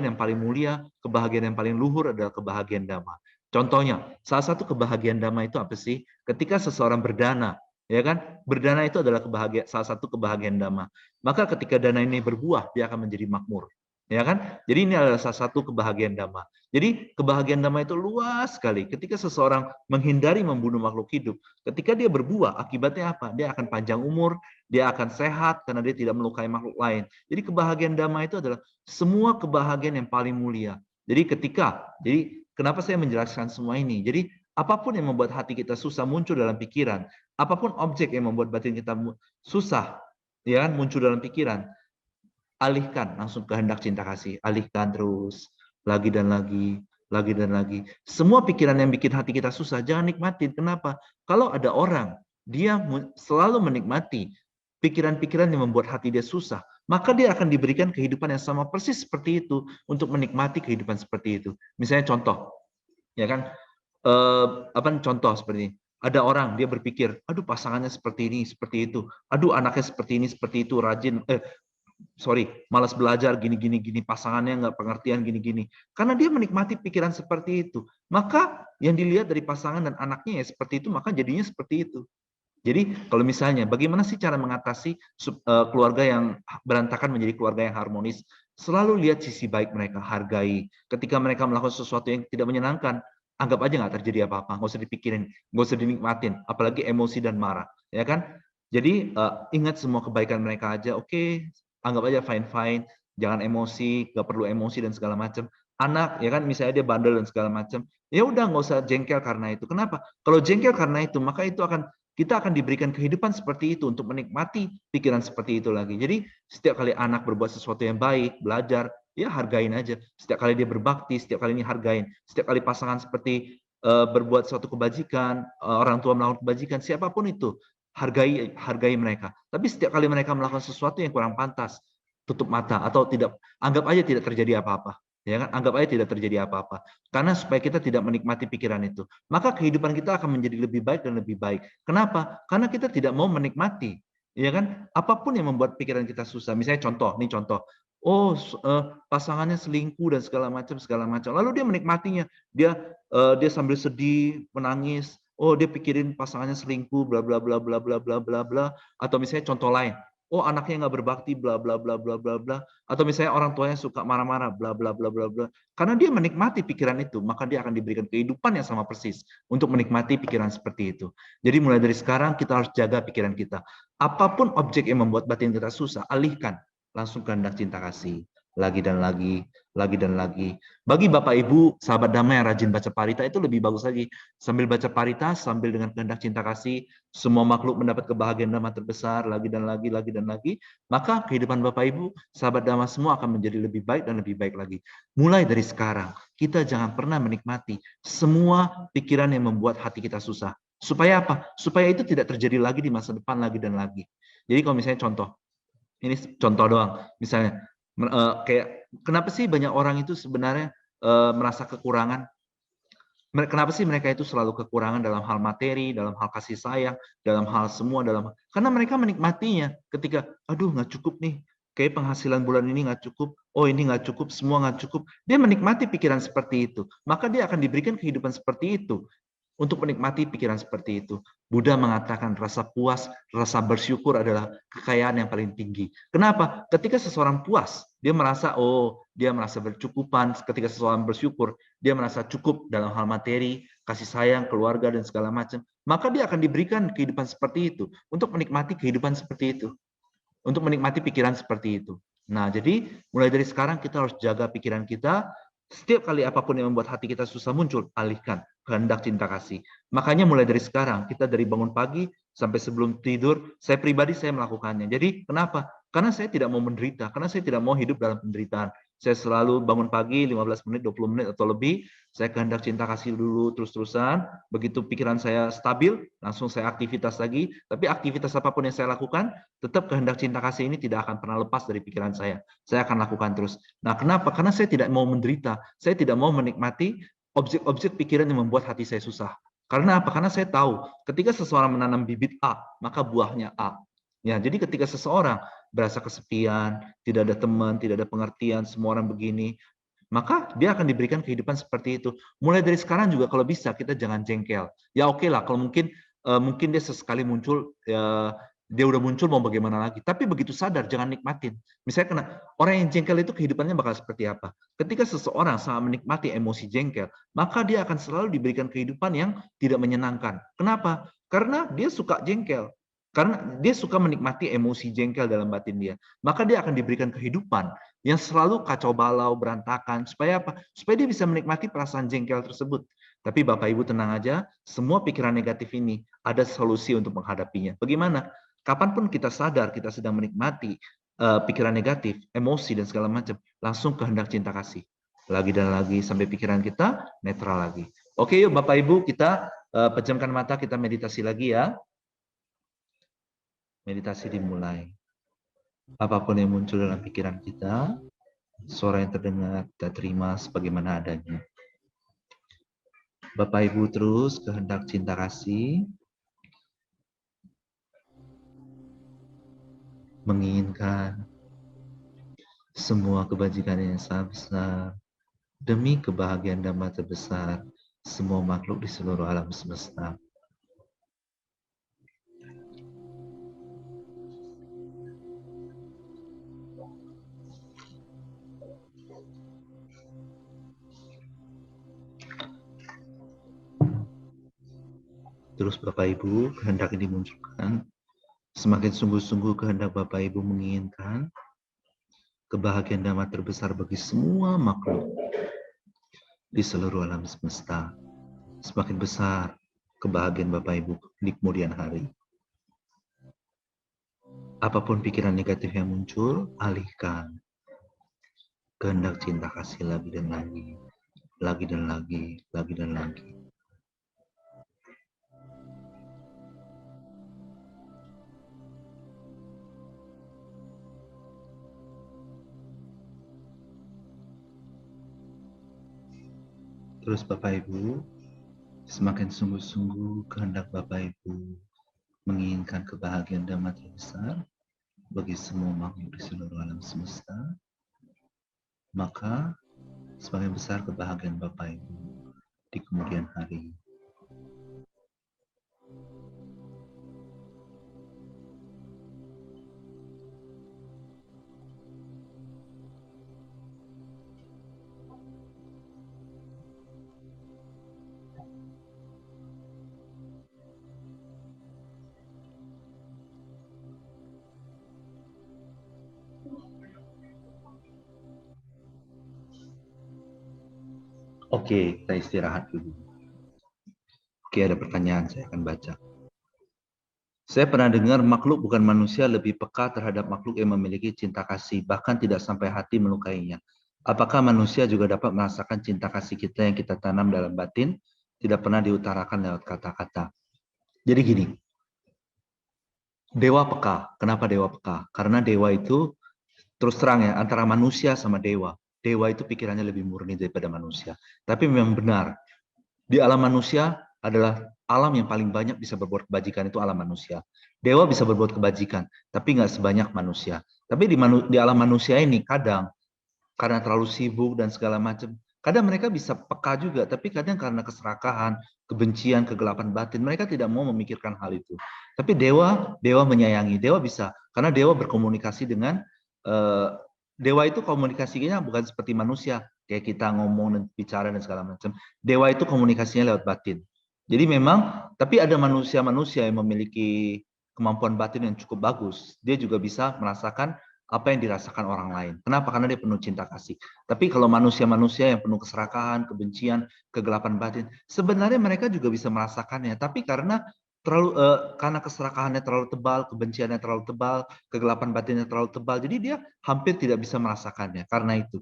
yang paling mulia, kebahagiaan yang paling luhur adalah kebahagiaan dhamma. Contohnya, salah satu kebahagiaan dhamma itu apa sih? Ketika seseorang berdana, ya kan? Berdana itu adalah salah satu kebahagiaan dhamma. Maka ketika dana ini berbuah, dia akan menjadi makmur. Ya kan? Jadi ini adalah salah satu kebahagiaan dhamma. Jadi kebahagiaan dhamma itu luas sekali. Ketika seseorang menghindari membunuh makhluk hidup, ketika dia berbuah, akibatnya apa? Dia akan panjang umur, dia akan sehat karena dia tidak melukai makhluk lain. Jadi kebahagiaan damai itu adalah semua kebahagiaan yang paling mulia. Jadi kenapa saya menjelaskan semua ini? Jadi apapun yang membuat hati kita susah muncul dalam pikiran, apapun objek yang membuat batin kita susah, ya kan, muncul dalam pikiran, alihkan langsung kehendak cinta kasih, alihkan terus, lagi dan lagi, lagi dan lagi. Semua pikiran yang bikin hati kita susah, jangan nikmatin. Kenapa? Kalau ada orang, dia selalu menikmati pikiran-pikiran yang membuat hati dia susah, maka dia akan diberikan kehidupan yang sama persis seperti itu untuk menikmati kehidupan seperti itu. Misalnya contoh, ya kan? Contoh seperti ini. Ada orang dia berpikir, aduh pasangannya seperti ini, seperti itu, aduh anaknya seperti ini, seperti itu, rajin, malas belajar, gini, pasangannya nggak pengertian, gini. Karena dia menikmati pikiran seperti itu. Maka yang dilihat dari pasangan dan anaknya ya seperti itu, maka jadinya seperti itu. Jadi kalau misalnya, bagaimana sih cara mengatasi keluarga yang berantakan menjadi keluarga yang harmonis? Selalu lihat sisi baik mereka, hargai. Ketika mereka melakukan sesuatu yang tidak menyenangkan, anggap aja nggak terjadi apa-apa, nggak usah dipikirin, nggak usah dinikmatin, apalagi emosi dan marah, ya kan? Jadi ingat semua kebaikan mereka aja, oke, anggap aja fine-fine, jangan emosi, nggak perlu emosi dan segala macam. Anak, ya kan, misalnya dia bandel dan segala macam, ya udah nggak usah jengkel karena itu. Kenapa? Kalau jengkel karena itu, maka itu kita akan diberikan kehidupan seperti itu untuk menikmati pikiran seperti itu lagi. Jadi setiap kali anak berbuat sesuatu yang baik, belajar, ya hargain aja. Setiap kali dia berbakti, setiap kali ini hargain. Setiap kali pasangan seperti berbuat suatu kebajikan, orang tua melakukan kebajikan, siapapun itu, hargai mereka. Tapi setiap kali mereka melakukan sesuatu yang kurang pantas, tutup mata atau tidak, anggap aja tidak terjadi apa-apa. Ya kan? Anggap aja tidak terjadi apa-apa. Karena supaya kita tidak menikmati pikiran itu, maka kehidupan kita akan menjadi lebih baik dan lebih baik. Kenapa? Karena kita tidak mau menikmati, ya kan? Apapun yang membuat pikiran kita susah. Misalnya contoh. Oh, pasangannya selingkuh dan segala macam. Lalu dia menikmatinya. Dia sambil sedih, menangis. Oh, dia pikirin pasangannya selingkuh, bla bla bla bla bla bla bla bla. Atau misalnya contoh lain. Oh, anaknya nggak berbakti, bla bla bla bla bla bla. Atau misalnya orang tuanya suka marah-marah, bla bla bla bla bla. Karena dia menikmati pikiran itu, maka dia akan diberikan kehidupan yang sama persis untuk menikmati pikiran seperti itu. Jadi mulai dari sekarang kita harus jaga pikiran kita. Apapun objek yang membuat batin kita susah, alihkan langsung kehendak cinta kasih. Lagi dan lagi, lagi dan lagi. Bagi Bapak Ibu, sahabat damai yang rajin baca parita itu lebih bagus lagi. Sambil baca parita, sambil dengan kehendak cinta kasih, semua makhluk mendapat kebahagiaan damai terbesar, lagi dan lagi, lagi dan lagi. Maka kehidupan Bapak Ibu, sahabat damai semua akan menjadi lebih baik dan lebih baik lagi. Mulai dari sekarang, kita jangan pernah menikmati semua pikiran yang membuat hati kita susah. Supaya apa? Supaya itu tidak terjadi lagi di masa depan lagi dan lagi. Jadi kalau misalnya contoh, ini contoh doang, misalnya kayak kenapa sih banyak orang itu sebenarnya merasa kekurangan? Kenapa sih mereka itu selalu kekurangan dalam hal materi, dalam hal kasih sayang, dalam hal semua, karena mereka menikmatinya ketika, aduh nggak cukup nih, kayak penghasilan bulan ini nggak cukup, oh ini nggak cukup, semua nggak cukup. Dia menikmati pikiran seperti itu, maka dia akan diberikan kehidupan seperti itu untuk menikmati pikiran seperti itu. Buddha mengatakan rasa puas, rasa bersyukur adalah kekayaan yang paling tinggi. Kenapa? Ketika seseorang puas, dia merasa bercukupan. Ketika seseorang bersyukur, dia merasa cukup dalam hal materi, kasih sayang, keluarga, dan segala macam. Maka dia akan diberikan kehidupan seperti itu untuk menikmati kehidupan seperti itu, untuk menikmati pikiran seperti itu. Nah, jadi mulai dari sekarang kita harus jaga pikiran kita. Setiap kali apapun yang membuat hati kita susah muncul, alihkan kehendak cinta kasih. Makanya mulai dari sekarang, kita dari bangun pagi sampai sebelum tidur, saya pribadi saya melakukannya. Jadi kenapa? Karena saya tidak mau menderita, karena saya tidak mau hidup dalam penderitaan. Saya selalu bangun pagi 15 menit, 20 menit atau lebih, saya kehendak cinta kasih dulu terus-terusan. Begitu pikiran saya stabil, langsung saya aktivitas lagi. Tapi aktivitas apapun yang saya lakukan, tetap kehendak cinta kasih ini tidak akan pernah lepas dari pikiran saya. Saya akan lakukan terus. Nah, kenapa? Karena saya tidak mau menderita. Saya tidak mau menikmati objek-objek pikiran yang membuat hati saya susah. Karena apa? Karena saya tahu ketika seseorang menanam bibit A, maka buahnya A. Ya, jadi ketika seseorang berasa kesepian, tidak ada teman, tidak ada pengertian, semua orang begini, maka dia akan diberikan kehidupan seperti itu. Mulai dari sekarang juga kalau bisa kita jangan jengkel. Ya oke lah, kalau mungkin dia sesekali muncul, ya, dia udah muncul mau bagaimana lagi. Tapi begitu sadar jangan nikmatin. Misalnya orang yang jengkel itu kehidupannya bakal seperti apa? Ketika seseorang sangat menikmati emosi jengkel, maka dia akan selalu diberikan kehidupan yang tidak menyenangkan. Kenapa? Karena dia suka jengkel. Karena dia suka menikmati emosi jengkel dalam batin dia. Maka dia akan diberikan kehidupan yang selalu kacau balau, berantakan. Supaya apa? Supaya dia bisa menikmati perasaan jengkel tersebut. Tapi Bapak Ibu tenang aja, semua pikiran negatif ini ada solusi untuk menghadapinya. Bagaimana? Kapanpun kita sadar kita sedang menikmati pikiran negatif, emosi, dan segala macam, langsung kehendak cinta kasih. Lagi dan lagi, sampai pikiran kita netral lagi. Oke yuk Bapak Ibu, kita pejamkan mata, kita meditasi lagi ya. Meditasi dimulai. Apapun yang muncul dalam pikiran kita, suara yang terdengar kita terima sebagaimana adanya. Bapak Ibu terus kehendak cinta kasih, menginginkan semua kebajikan yang sangat besar, demi kebahagiaan damai terbesar semua makhluk di seluruh alam semesta. Terus Bapak Ibu, kehendak ini dimunculkan, semakin sungguh-sungguh kehendak Bapak Ibu menginginkan kebahagiaan damai terbesar bagi semua makhluk di seluruh alam semesta. Semakin besar kebahagiaan Bapak Ibu di kemudian hari. Apapun pikiran negatif yang muncul, alihkan. Kehendak cinta kasih lagi dan lagi, lagi dan lagi, lagi dan lagi. Terus Bapak Ibu, semakin sungguh-sungguh kehendak Bapak Ibu menginginkan kebahagiaan damai terbesar bagi semua makhluk di seluruh alam semesta, maka semakin besar kebahagiaan Bapak Ibu di kemudian hari. Oke, kita istirahat dulu. Oke, ada pertanyaan, saya akan baca. Saya pernah dengar makhluk bukan manusia lebih peka terhadap makhluk yang memiliki cinta kasih, bahkan tidak sampai hati melukainya. Apakah manusia juga dapat merasakan cinta kasih kita yang kita tanam dalam batin, tidak pernah diutarakan lewat kata-kata? Jadi gini, dewa peka. Kenapa dewa peka? Karena dewa itu, terus terang ya, antara manusia sama dewa. Dewa itu pikirannya lebih murni daripada manusia. Tapi memang benar, di alam manusia adalah alam yang paling banyak bisa berbuat kebajikan, itu alam manusia. Dewa bisa berbuat kebajikan, tapi nggak sebanyak manusia. Tapi di alam manusia ini kadang karena terlalu sibuk dan segala macam, kadang mereka bisa peka juga, tapi kadang karena keserakahan, kebencian, kegelapan batin, mereka tidak mau memikirkan hal itu. Tapi dewa menyayangi, dewa bisa, karena dewa berkomunikasi dengan dewa itu komunikasinya bukan seperti manusia, kayak kita ngomong dan bicara dan segala macam. Dewa itu komunikasinya lewat batin. Jadi memang, tapi ada manusia-manusia yang memiliki kemampuan batin yang cukup bagus. Dia juga bisa merasakan apa yang dirasakan orang lain. Kenapa? Karena dia penuh cinta kasih. Tapi kalau manusia-manusia yang penuh keserakahan, kebencian, kegelapan batin, sebenarnya mereka juga bisa merasakannya. Tapi karena keserakahannya terlalu tebal, kebenciannya terlalu tebal, kegelapan batinnya terlalu tebal, jadi dia hampir tidak bisa merasakannya. Karena itu.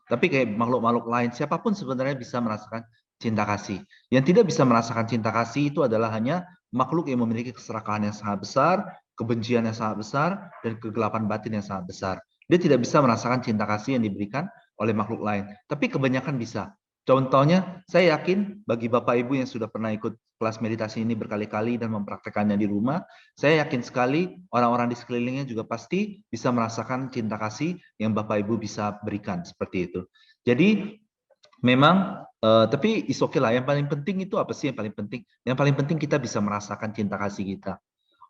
Tapi kayak makhluk-makhluk lain, siapapun sebenarnya bisa merasakan cinta kasih. Yang tidak bisa merasakan cinta kasih itu adalah hanya makhluk yang memiliki keserakahan yang sangat besar, kebencian yang sangat besar, dan kegelapan batin yang sangat besar. Dia tidak bisa merasakan cinta kasih yang diberikan oleh makhluk lain. Tapi kebanyakan bisa. Contohnya, saya yakin bagi Bapak Ibu yang sudah pernah ikut kelas meditasi ini berkali-kali dan mempraktekannya di rumah, saya yakin sekali orang-orang di sekelilingnya juga pasti bisa merasakan cinta kasih yang Bapak Ibu bisa berikan seperti itu. Jadi memang, tapi is okay lah. Yang paling penting itu apa sih yang paling penting? Yang paling penting kita bisa merasakan cinta kasih kita.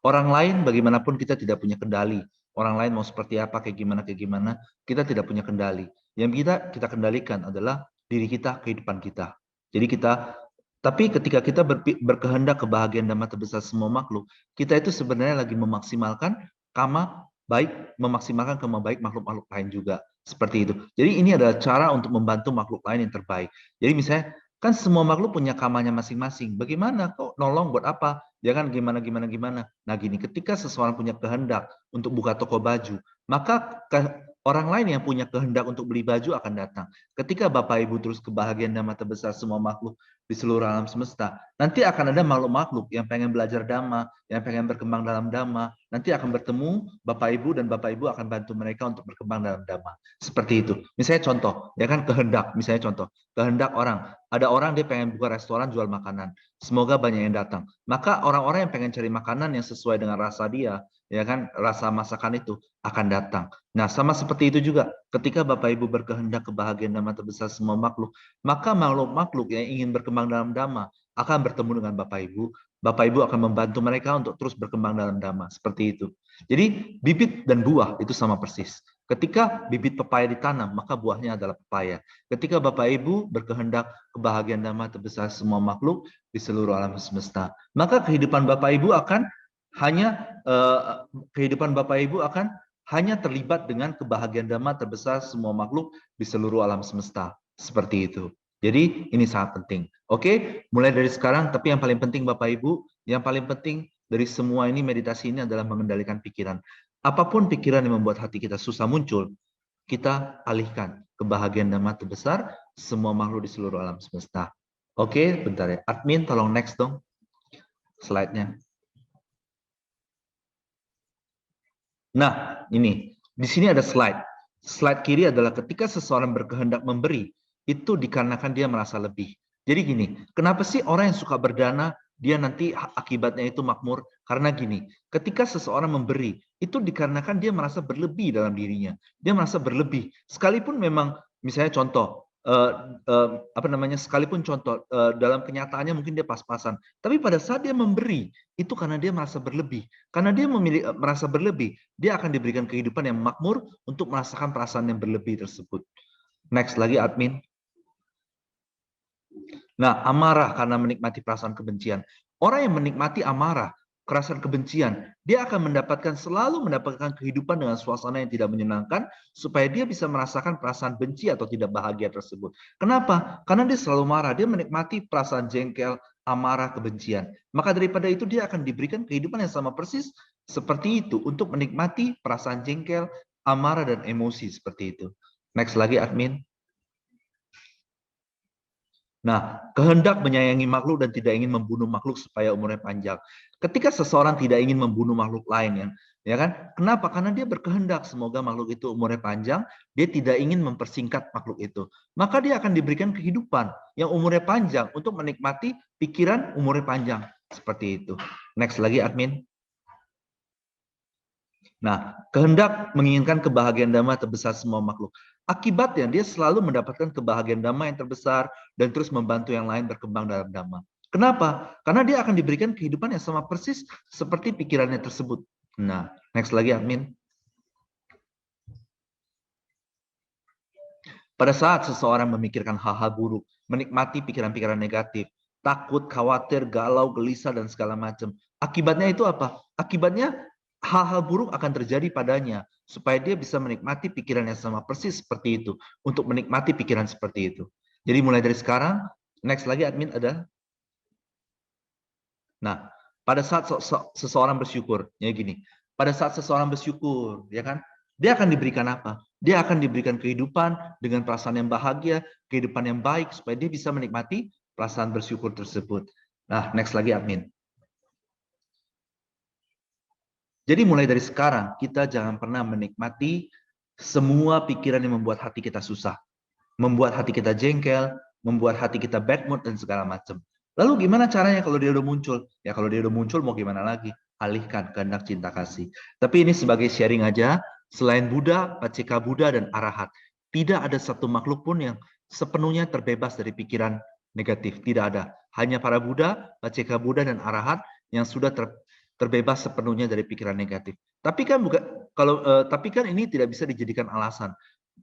Orang lain bagaimanapun kita tidak punya kendali. Orang lain mau seperti apa, kayak gimana, kita tidak punya kendali. Yang kita kendalikan adalah diri kita, kehidupan kita. Jadi tapi ketika kita berkehendak kebahagiaan damai terbesar semua makhluk, kita itu sebenarnya lagi memaksimalkan memaksimalkan kama baik makhluk-makhluk lain juga. Seperti itu. Jadi ini adalah cara untuk membantu makhluk lain yang terbaik. Jadi misalnya, kan semua makhluk punya kamanya masing-masing. Bagaimana kok nolong buat apa? Jangan gimana. Nah gini, ketika seseorang punya kehendak untuk buka toko baju, maka orang lain yang punya kehendak untuk beli baju akan datang. Ketika Bapak Ibu terus kebahagiaan damai terbesar semua makhluk di seluruh alam semesta. Nanti akan ada makhluk-makhluk yang pengen belajar Dhamma, yang pengen berkembang dalam Dhamma. Nanti akan bertemu Bapak Ibu dan Bapak Ibu akan bantu mereka untuk berkembang dalam Dhamma. Seperti itu. Misalnya contoh, ya kan kehendak. Misalnya contoh, kehendak orang. Ada orang dia pengen buka restoran jual makanan. Semoga banyak yang datang. Maka orang-orang yang pengen cari makanan yang sesuai dengan rasa dia, ya kan, rasa masakan itu akan datang. Nah, sama seperti itu juga. Ketika Bapak Ibu berkehendak kebahagiaan Dhamma terbesar semua makhluk, maka makhluk-makhluk yang ingin berkembang dalam Dhamma akan bertemu dengan Bapak Ibu. Bapak Ibu akan membantu mereka untuk terus berkembang dalam Dhamma. Seperti itu. Jadi bibit dan buah itu sama persis. Ketika bibit pepaya ditanam, maka buahnya adalah pepaya. Ketika Bapak Ibu berkehendak kebahagiaan Dhamma terbesar semua makhluk di seluruh alam semesta, maka kehidupan Bapak Ibu akan hanya terlibat dengan kebahagiaan Dhamma terbesar semua makhluk di seluruh alam semesta. Seperti itu. Jadi ini sangat penting. Oke, mulai dari sekarang, tapi yang paling penting Bapak Ibu, yang paling penting dari semua ini meditasi ini adalah mengendalikan pikiran. Apapun pikiran yang membuat hati kita susah muncul, kita alihkan kebahagiaan Dhamma terbesar semua makhluk di seluruh alam semesta. Oke, bentar ya. Admin, tolong next dong slide-nya. Nah, ini. Di sini ada slide. Slide kiri adalah ketika seseorang berkehendak memberi, itu dikarenakan dia merasa lebih. Jadi gini, kenapa sih orang yang suka berdana, dia nanti akibatnya itu makmur? Karena gini, ketika seseorang memberi, itu dikarenakan dia merasa berlebih dalam dirinya. Dia merasa berlebih. Sekalipun memang, misalnya contoh, sekalipun contoh, dalam kenyataannya mungkin dia pas-pasan. Tapi pada saat dia memberi, itu karena dia merasa berlebih. Karena dia merasa berlebih, dia akan diberikan kehidupan yang makmur untuk merasakan perasaan yang berlebih tersebut. Next lagi, admin. Nah, amarah karena menikmati perasaan kebencian. Orang yang menikmati amarah, perasaan kebencian, dia akan selalu mendapatkan kehidupan dengan suasana yang tidak menyenangkan, supaya dia bisa merasakan perasaan benci atau tidak bahagia tersebut. Kenapa? Karena dia selalu marah, dia menikmati perasaan jengkel, amarah, kebencian. Maka daripada itu dia akan diberikan kehidupan yang sama persis seperti itu, untuk menikmati perasaan jengkel, amarah, dan emosi seperti itu. Next lagi, admin. Nah, kehendak menyayangi makhluk dan tidak ingin membunuh makhluk supaya umurnya panjang. Ketika seseorang tidak ingin membunuh makhluk lain, ya kan? Kenapa? Karena dia berkehendak semoga makhluk itu umurnya panjang, dia tidak ingin mempersingkat makhluk itu. Maka dia akan diberikan kehidupan yang umurnya panjang untuk menikmati pikiran umurnya panjang. Seperti itu. Next lagi, admin. Nah, kehendak menginginkan kebahagiaan Dhamma terbesar semua makhluk. Akibatnya dia selalu mendapatkan kebahagiaan Dhamma yang terbesar dan terus membantu yang lain berkembang dalam Dhamma. Kenapa? Karena dia akan diberikan kehidupan yang sama persis seperti pikirannya tersebut. Nah, next lagi, admin. Pada saat seseorang memikirkan hal-hal buruk, menikmati pikiran-pikiran negatif, takut, khawatir, galau, gelisah, dan segala macam. Akibatnya itu apa? Akibatnya hal-hal buruk akan terjadi padanya, supaya dia bisa menikmati pikiran yang sama persis seperti itu, untuk menikmati pikiran seperti itu. Jadi mulai dari sekarang, next lagi admin ada. Nah, pada saat seseorang bersyukur, ya gini, pada saat seseorang bersyukur, ya kan, dia akan diberikan apa? Dia akan diberikan kehidupan dengan perasaan yang bahagia, kehidupan yang baik, supaya dia bisa menikmati perasaan bersyukur tersebut. Nah, next lagi admin. Jadi mulai dari sekarang, kita jangan pernah menikmati semua pikiran yang membuat hati kita susah. Membuat hati kita jengkel, membuat hati kita bad mood, dan segala macam. Lalu gimana caranya kalau dia udah muncul? Ya kalau dia udah muncul mau gimana lagi? Alihkan kehendak cinta kasih. Tapi ini sebagai sharing aja, selain Buddha, Paceka Buddha, dan Arahat, tidak ada satu makhluk pun yang sepenuhnya terbebas dari pikiran negatif. Tidak ada. Hanya para Buddha, Paceka Buddha, dan Arahat yang sudah terbebas sepenuhnya dari pikiran negatif. Tapi kan ini tidak bisa dijadikan alasan.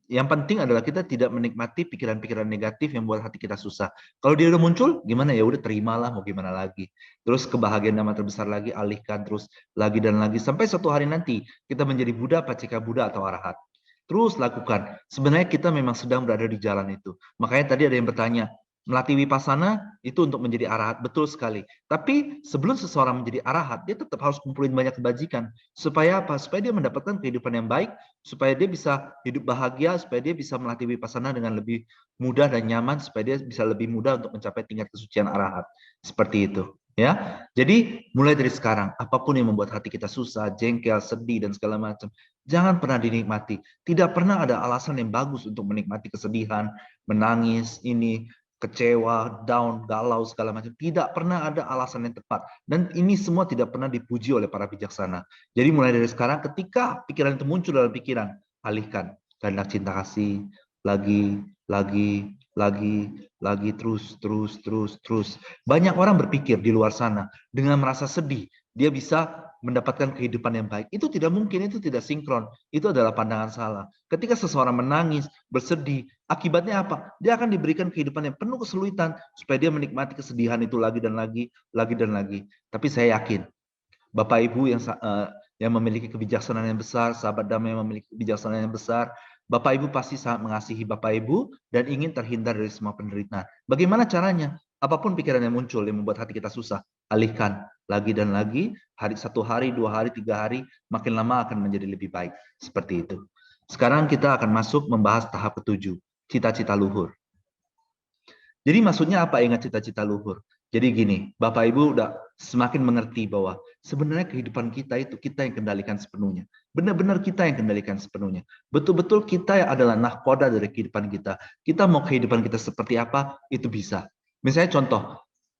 Yang penting adalah kita tidak menikmati pikiran-pikiran negatif yang membuat hati kita susah. Kalau dia udah muncul, gimana ya? Udah terimalah, mau gimana lagi. Terus kebahagiaan Dhamma terbesar lagi, alihkan terus lagi dan lagi. Sampai suatu hari nanti, kita menjadi Buddha, Paceka Buddha, atau Arahat. Terus lakukan. Sebenarnya kita memang sedang berada di jalan itu. Makanya tadi ada yang bertanya, Melatih wipasana itu untuk menjadi arahat, betul sekali. Tapi sebelum seseorang menjadi arahat, dia tetap harus kumpulin banyak kebajikan. Supaya apa? Supaya dia mendapatkan kehidupan yang baik, supaya dia bisa hidup bahagia, supaya dia bisa melatih wipasana dengan lebih mudah dan nyaman, supaya dia bisa lebih mudah untuk mencapai tingkat kesucian arahat. Seperti itu. Ya, jadi mulai dari sekarang, apapun yang membuat hati kita susah, jengkel, sedih, dan segala macam, jangan pernah dinikmati. Tidak pernah ada alasan yang bagus untuk menikmati kesedihan, menangis, ini kecewa, down, galau, segala macam. Tidak pernah ada alasan yang tepat. Dan ini semua tidak pernah dipuji oleh para bijaksana. Jadi mulai dari sekarang, ketika pikiran itu muncul dalam pikiran, alihkan. Kehendak cinta kasih, lagi, terus. Banyak orang berpikir di luar sana, dengan merasa sedih, dia bisa mendapatkan kehidupan yang baik. Itu tidak mungkin, itu tidak sinkron. Itu adalah pandangan salah. Ketika seseorang menangis, bersedih, akibatnya apa? Dia akan diberikan kehidupan yang penuh kesulitan supaya dia menikmati kesedihan itu lagi dan lagi, lagi dan lagi. Tapi saya yakin Bapak Ibu yang memiliki kebijaksanaan yang besar, sahabat damai yang memiliki kebijaksanaan yang besar, Bapak Ibu pasti sangat mengasihi Bapak Ibu dan ingin terhindar dari semua penderitaan. Bagaimana caranya? Apapun pikiran yang muncul yang membuat hati kita susah, alihkan lagi dan lagi, satu hari, 2 hari, 3 hari, makin lama akan menjadi lebih baik. Seperti itu. Sekarang kita akan masuk membahas tahap ke-7, cita-cita luhur. Jadi maksudnya apa ingat cita-cita luhur? Jadi gini, Bapak Ibu udah semakin mengerti bahwa sebenarnya kehidupan kita itu kita yang kendalikan sepenuhnya. Benar-benar kita yang kendalikan sepenuhnya. Betul-betul kita yang adalah nahkoda dari kehidupan kita. Kita mau kehidupan kita seperti apa, itu bisa. Misalnya contoh,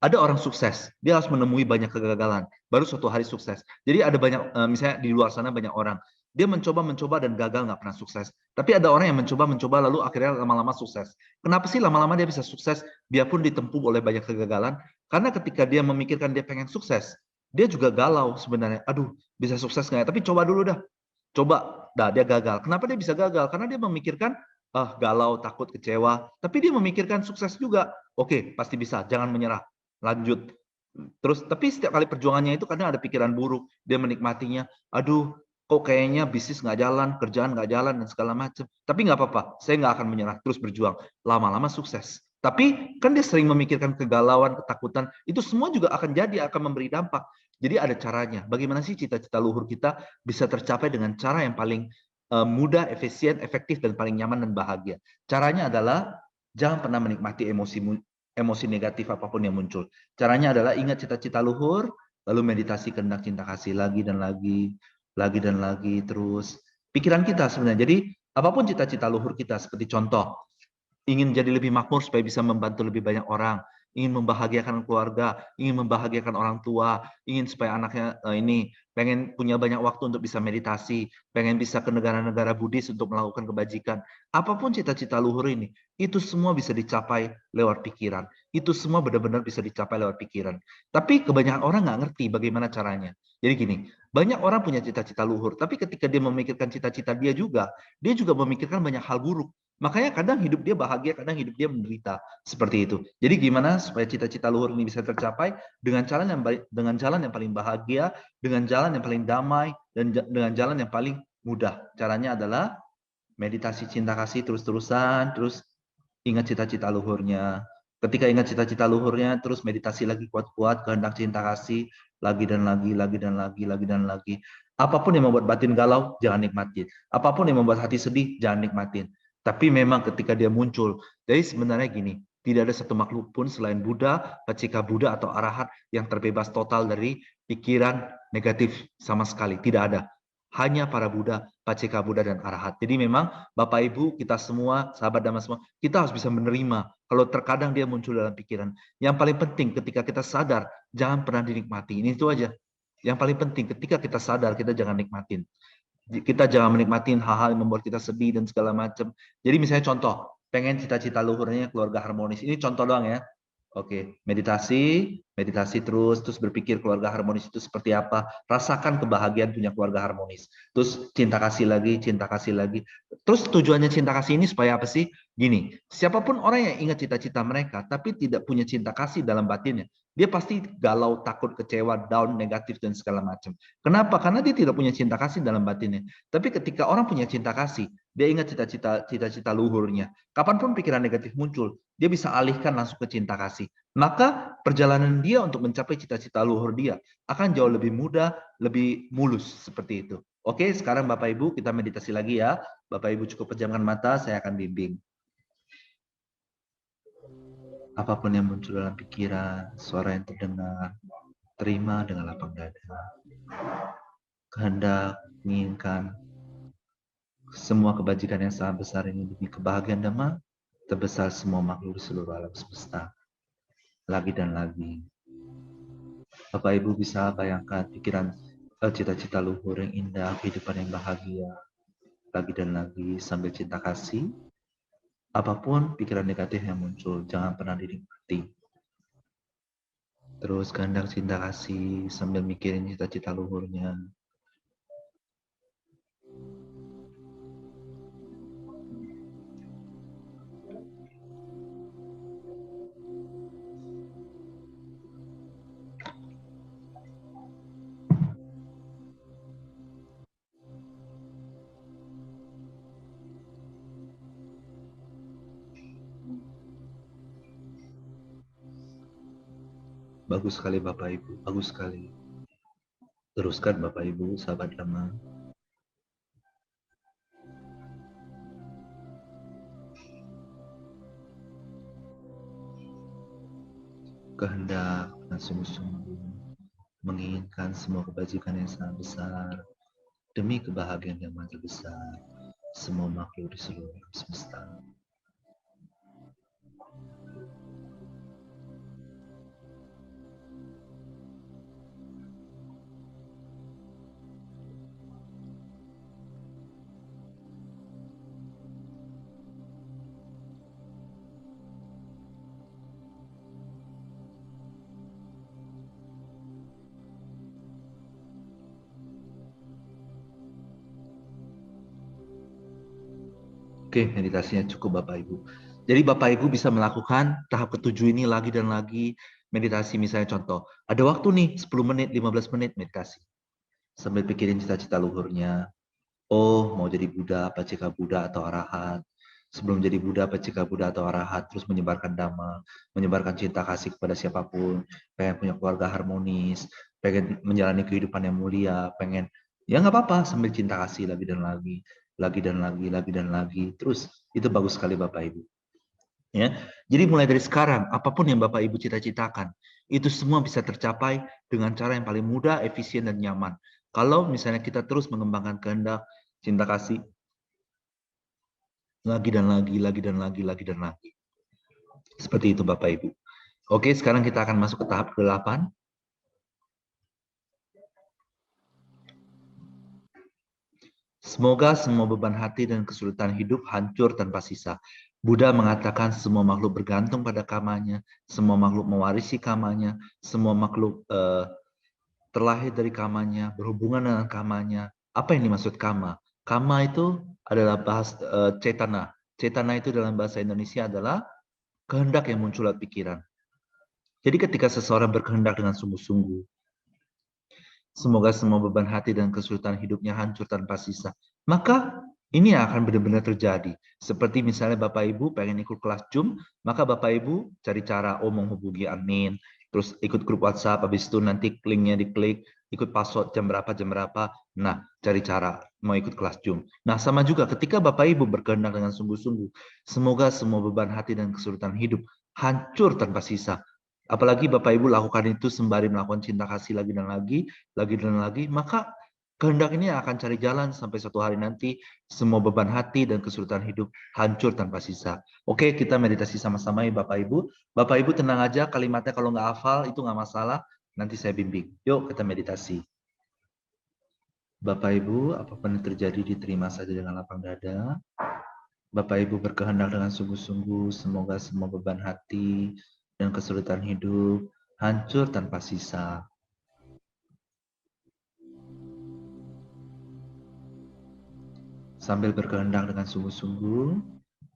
ada orang sukses, dia harus menemui banyak kegagalan, baru suatu hari sukses. Jadi ada banyak, misalnya di luar sana banyak orang, dia mencoba dan gagal nggak pernah sukses. Tapi ada orang yang mencoba lalu akhirnya lama-lama sukses. Kenapa sih lama-lama dia bisa sukses biarpun ditempuh oleh banyak kegagalan? Karena ketika dia memikirkan dia pengen sukses, dia juga galau sebenarnya. Aduh, bisa sukses nggak ya? Tapi coba dulu dah. Coba, dah dia gagal. Kenapa dia bisa gagal? Karena dia memikirkan galau, takut, kecewa. Tapi dia memikirkan sukses juga. Oke, pasti bisa. Jangan menyerah. Lanjut. Terus, tapi setiap kali perjuangannya itu kadang ada pikiran buruk. Dia menikmatinya. Aduh, kok kayaknya bisnis nggak jalan, kerjaan nggak jalan, dan segala macam. Tapi nggak apa-apa, saya nggak akan menyerah, terus berjuang. Lama-lama sukses. Tapi kan dia sering memikirkan kegalauan, ketakutan, itu semua juga akan jadi, akan memberi dampak. Jadi ada caranya. Bagaimana sih cita-cita luhur kita bisa tercapai dengan cara yang paling mudah, efisien, efektif, dan paling nyaman dan bahagia. Caranya adalah jangan pernah menikmati emosi negatif apapun yang muncul. Caranya adalah ingat cita-cita luhur, lalu meditasi kehendak cinta kasih lagi dan lagi, terus pikiran kita sebenarnya. Jadi apapun cita-cita luhur kita, seperti contoh, ingin jadi lebih makmur supaya bisa membantu lebih banyak orang, ingin membahagiakan keluarga, ingin membahagiakan orang tua, ingin supaya anaknya ini pengen punya banyak waktu untuk bisa meditasi, pengen bisa ke negara-negara Buddhis untuk melakukan kebajikan. Apapun cita-cita luhur ini, itu semua bisa dicapai lewat pikiran. Itu semua benar-benar bisa dicapai lewat pikiran. Tapi kebanyakan orang nggak ngerti bagaimana caranya. Jadi gini, banyak orang punya cita-cita luhur, tapi ketika dia memikirkan cita-cita dia juga memikirkan banyak hal buruk. Makanya kadang hidup dia bahagia, kadang hidup dia menderita. Seperti itu. Jadi gimana supaya cita-cita luhur ini bisa tercapai dengan jalan yang paling bahagia, dengan jalan yang paling damai, dan dengan jalan yang paling mudah. Caranya adalah meditasi cinta kasih terus-terusan, terus ingat cita-cita luhurnya. Ketika ingat cita-cita luhurnya, terus meditasi lagi kuat-kuat, kehendak cinta kasih, lagi dan lagi, lagi dan lagi, lagi dan lagi. Apapun yang membuat batin galau, jangan nikmatin. Apapun yang membuat hati sedih, jangan nikmatin. Tapi memang ketika dia muncul, jadi sebenarnya gini, tidak ada satu makhluk pun selain Buddha, Pacika Buddha atau Arahat yang terbebas total dari pikiran negatif sama sekali. Tidak ada. Hanya para Buddha, Pacika Buddha, dan Arahat. Jadi memang Bapak Ibu, kita semua, sahabat Dhamma semua, kita harus bisa menerima kalau terkadang dia muncul dalam pikiran. Yang paling penting ketika kita sadar, jangan pernah dinikmati. Ini itu aja. Yang paling penting ketika kita sadar, kita jangan nikmatin. Kita jangan menikmati hal-hal yang membuat kita sedih dan segala macam. Jadi misalnya contoh, pengen cita-cita luhurnya keluarga harmonis. Ini contoh doang ya. Oke, meditasi terus berpikir keluarga harmonis itu seperti apa. Rasakan kebahagiaan punya keluarga harmonis. Terus cinta kasih lagi. Terus tujuannya cinta kasih ini supaya apa sih? Gini, siapapun orang yang ingat cita-cita mereka, tapi tidak punya cinta kasih dalam batinnya, dia pasti galau, takut, kecewa, down, negatif, dan segala macam. Kenapa? Karena dia tidak punya cinta kasih dalam batinnya. Tapi ketika orang punya cinta kasih, Dia ingat cita-cita luhurnya. Kapanpun pikiran negatif muncul, dia bisa alihkan langsung ke cinta kasih. Maka perjalanan dia untuk mencapai cita-cita luhur dia akan jauh lebih mudah, lebih mulus seperti itu. Oke, sekarang Bapak Ibu kita meditasi lagi ya. Bapak Ibu cukup pejamkan mata, saya akan bimbing. Apapun yang muncul dalam pikiran, suara yang terdengar, terima dengan lapang dada. Kehendak, menginginkan semua kebajikan yang sangat besar ini demi kebahagiaan Dhamma, terbesar semua makhluk di seluruh alam semesta. Lagi dan lagi. Bapak Ibu bisa bayangkan pikiran cita-cita luhur yang indah, kehidupan yang bahagia. Lagi dan lagi sambil cinta kasih. Apapun pikiran negatif yang muncul, jangan pernah dinikmati. Terus kehendak cinta kasih sambil mikirin cita-cita luhurnya. Bagus sekali Bapak Ibu, bagus sekali. Teruskan Bapak Ibu, sahabat Dhamma. Kehendak dan sungguh-sungguh menginginkan semua kebajikan yang sangat besar demi kebahagiaan yang maha besar semua makhluk di seluruh alam semesta. Oke, meditasinya cukup Bapak Ibu. Jadi Bapak Ibu bisa melakukan tahap ketujuh ini lagi dan lagi. Meditasi misalnya contoh, ada waktu nih 10 menit, 15 menit meditasi. Sambil pikirin cita-cita luhurnya. Oh, mau jadi Buddha, Paceka Buddha atau Arahat. Sebelum jadi Buddha, Paceka Buddha atau Arahat, terus menyebarkan Dhamma, menyebarkan cinta kasih kepada siapapun, pengen punya keluarga harmonis, pengen menjalani kehidupan yang mulia, pengen, ya nggak apa-apa, sambil cinta kasih lagi dan lagi, lagi dan lagi, lagi dan lagi. Terus, itu bagus sekali Bapak Ibu. Ya, jadi mulai dari sekarang, apapun yang Bapak Ibu cita-citakan, itu semua bisa tercapai dengan cara yang paling mudah, efisien, dan nyaman. Kalau misalnya kita terus mengembangkan kehendak, cinta kasih, lagi dan lagi, lagi dan lagi, lagi dan lagi. Seperti itu Bapak Ibu. Oke, sekarang kita akan masuk ke tahap ke-8. Semoga semua beban hati dan kesulitan hidup hancur tanpa sisa. Buddha mengatakan semua makhluk bergantung pada kamanya, semua makhluk mewarisi kamanya, semua makhluk terlahir dari kamanya, berhubungan dengan kamanya. Apa yang dimaksud kama? Kama itu adalah cetana. Cetana itu dalam bahasa Indonesia adalah kehendak yang muncul lewat pikiran. Jadi ketika seseorang berkehendak dengan sungguh-sungguh, semoga semua beban hati dan kesulitan hidupnya hancur tanpa sisa. Maka ini akan benar-benar terjadi. Seperti misalnya Bapak Ibu pengen ikut kelas Zoom, maka Bapak Ibu cari cara menghubungi admin, terus ikut grup WhatsApp, habis itu nanti linknya diklik, ikut password jam berapa. Nah, cari cara mau ikut kelas Zoom. Nah, sama juga ketika Bapak Ibu berkehendak dengan sungguh-sungguh, semoga semua beban hati dan kesulitan hidup hancur tanpa sisa. Apalagi Bapak Ibu lakukan itu sembari melakukan cinta kasih lagi dan lagi, maka kehendak ini akan cari jalan sampai suatu hari nanti semua beban hati dan kesulitan hidup hancur tanpa sisa. Oke, kita meditasi sama-sama ya Bapak Ibu. Bapak Ibu tenang aja, kalimatnya kalau nggak hafal itu nggak masalah, nanti saya bimbing. Yuk kita meditasi. Bapak Ibu, apapun yang terjadi diterima saja dengan lapang dada. Bapak Ibu berkehendak dengan sungguh-sungguh, semoga semua beban hati dan kesulitan hidup hancur tanpa sisa. Sambil berkehendak dengan sungguh-sungguh,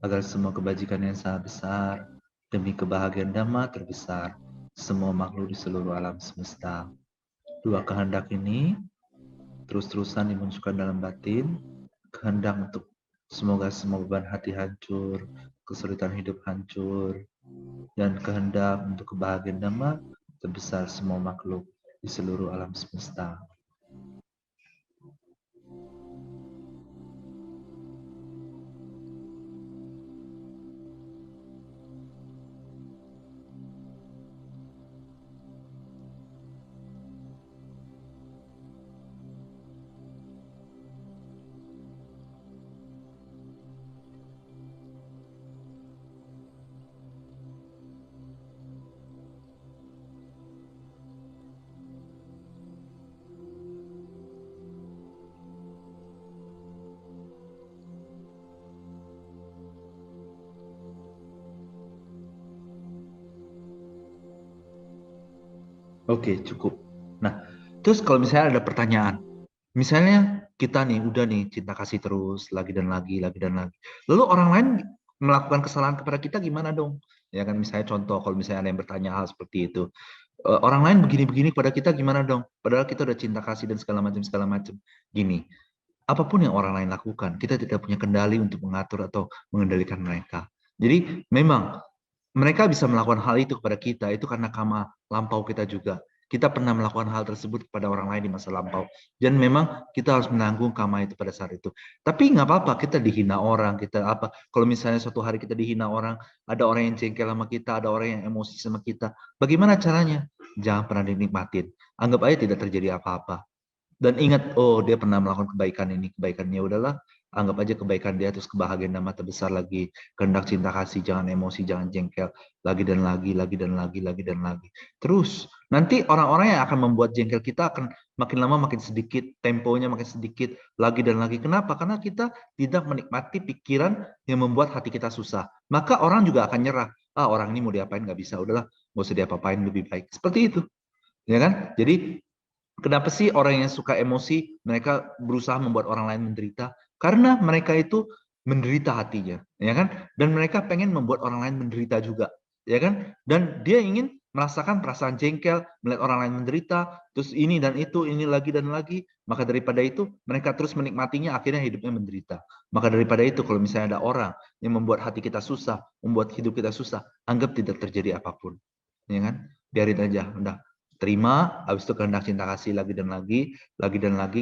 agar semua kebajikan yang sangat besar, demi kebahagiaan Dhamma terbesar, semua makhluk di seluruh alam semesta. Dua kehendak ini terus-terusan dimunculkan dalam batin, kehendak untuk Semoga semua beban hati hancur, kesulitan hidup hancur, dan kehendak untuk kebahagiaan damai terbesar semua makhluk di seluruh alam semesta. Oke, cukup. Nah, terus kalau misalnya ada pertanyaan, misalnya kita nih udah nih cinta kasih terus lagi dan lagi, lagi dan lagi. Lalu orang lain melakukan kesalahan kepada kita gimana dong? Ya kan misalnya contoh kalau misalnya ada yang bertanya hal seperti itu. Orang lain begini-begini pada kita gimana dong? Padahal kita udah cinta kasih dan segala macam segala macam. Gini, apapun yang orang lain lakukan, kita tidak punya kendali untuk mengatur atau mengendalikan mereka. Jadi memang mereka bisa melakukan hal itu kepada kita, itu karena karma lampau kita juga. Kita pernah melakukan hal tersebut kepada orang lain di masa lampau. Dan memang kita harus menanggung karma itu pada saat itu. Tapi nggak apa-apa, kita dihina orang, kita apa. Kalau misalnya suatu hari kita dihina orang, ada orang yang jengkel sama kita, ada orang yang emosi sama kita. Bagaimana caranya? Jangan pernah dinikmatin. Anggap aja tidak terjadi apa-apa. Dan ingat, oh dia pernah melakukan kebaikan ini, kebaikannya udahlah, anggap aja kebaikan dia, terus kebahagiaan nama terbesar lagi, kehendak cinta kasih, jangan emosi, jangan jengkel, lagi dan lagi, lagi dan lagi, lagi dan lagi. Terus, nanti orang-orang yang akan membuat jengkel kita akan makin lama makin sedikit, temponya makin sedikit, lagi dan lagi. Kenapa? Karena kita tidak menikmati pikiran yang membuat hati kita susah. Maka orang juga akan nyerah. Ah, orang ini mau diapain nggak bisa, udahlah, nggak usah diapa-apain, lebih baik. Seperti itu. Ya kan? Jadi kenapa sih orang yang suka emosi, mereka berusaha membuat orang lain menderita? Karena mereka itu menderita hatinya, ya kan? Dan mereka pengen membuat orang lain menderita juga, ya kan? Dan dia ingin merasakan perasaan jengkel, melihat orang lain menderita, terus ini dan itu, ini lagi dan lagi. Maka daripada itu, mereka terus menikmatinya, akhirnya hidupnya menderita. Maka daripada itu, kalau misalnya ada orang yang membuat hati kita susah, membuat hidup kita susah, anggap tidak terjadi apapun, ya kan? Biarin aja, udah terima, habis itu kehendak cinta kasih lagi dan lagi.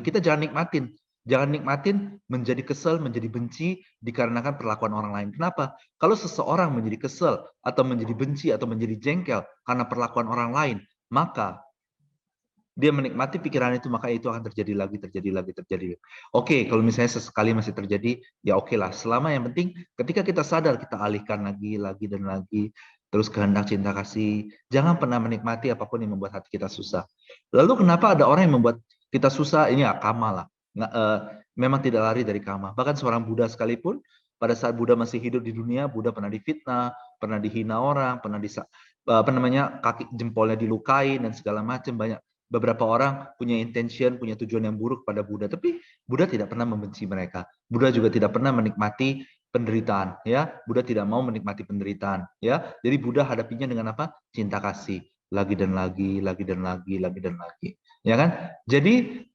Kita jangan nikmatin. Jangan nikmatin menjadi kesel, menjadi benci dikarenakan perlakuan orang lain. Kenapa? Kalau seseorang menjadi kesel atau menjadi benci atau menjadi jengkel karena perlakuan orang lain, maka dia menikmati pikiran itu, maka itu akan terjadi lagi, terjadi lagi, terjadi. Oke, kalau misalnya sesekali masih terjadi, ya oke lah. Selama yang penting ketika kita sadar, kita alihkan lagi, lagi dan lagi. Terus kehendak cinta kasih. Jangan pernah menikmati apapun yang membuat hati kita susah. Lalu kenapa ada orang yang membuat kita susah? Ini ya karma lah. Nggak, memang tidak lari dari karma. Bahkan seorang Buddha sekalipun, pada saat Buddha masih hidup di dunia, Buddha pernah difitnah, pernah dihina orang, pernah apa namanya, kaki jempolnya dilukai dan segala macam, banyak. Beberapa orang punya intention, punya tujuan yang buruk pada Buddha, tapi Buddha tidak pernah membenci mereka. Buddha juga tidak pernah menikmati penderitaan, ya. Buddha tidak mau menikmati penderitaan, ya. Jadi Buddha hadapinya dengan apa? Cinta kasih, lagi dan lagi, lagi dan lagi, lagi dan lagi, ya kan? Jadi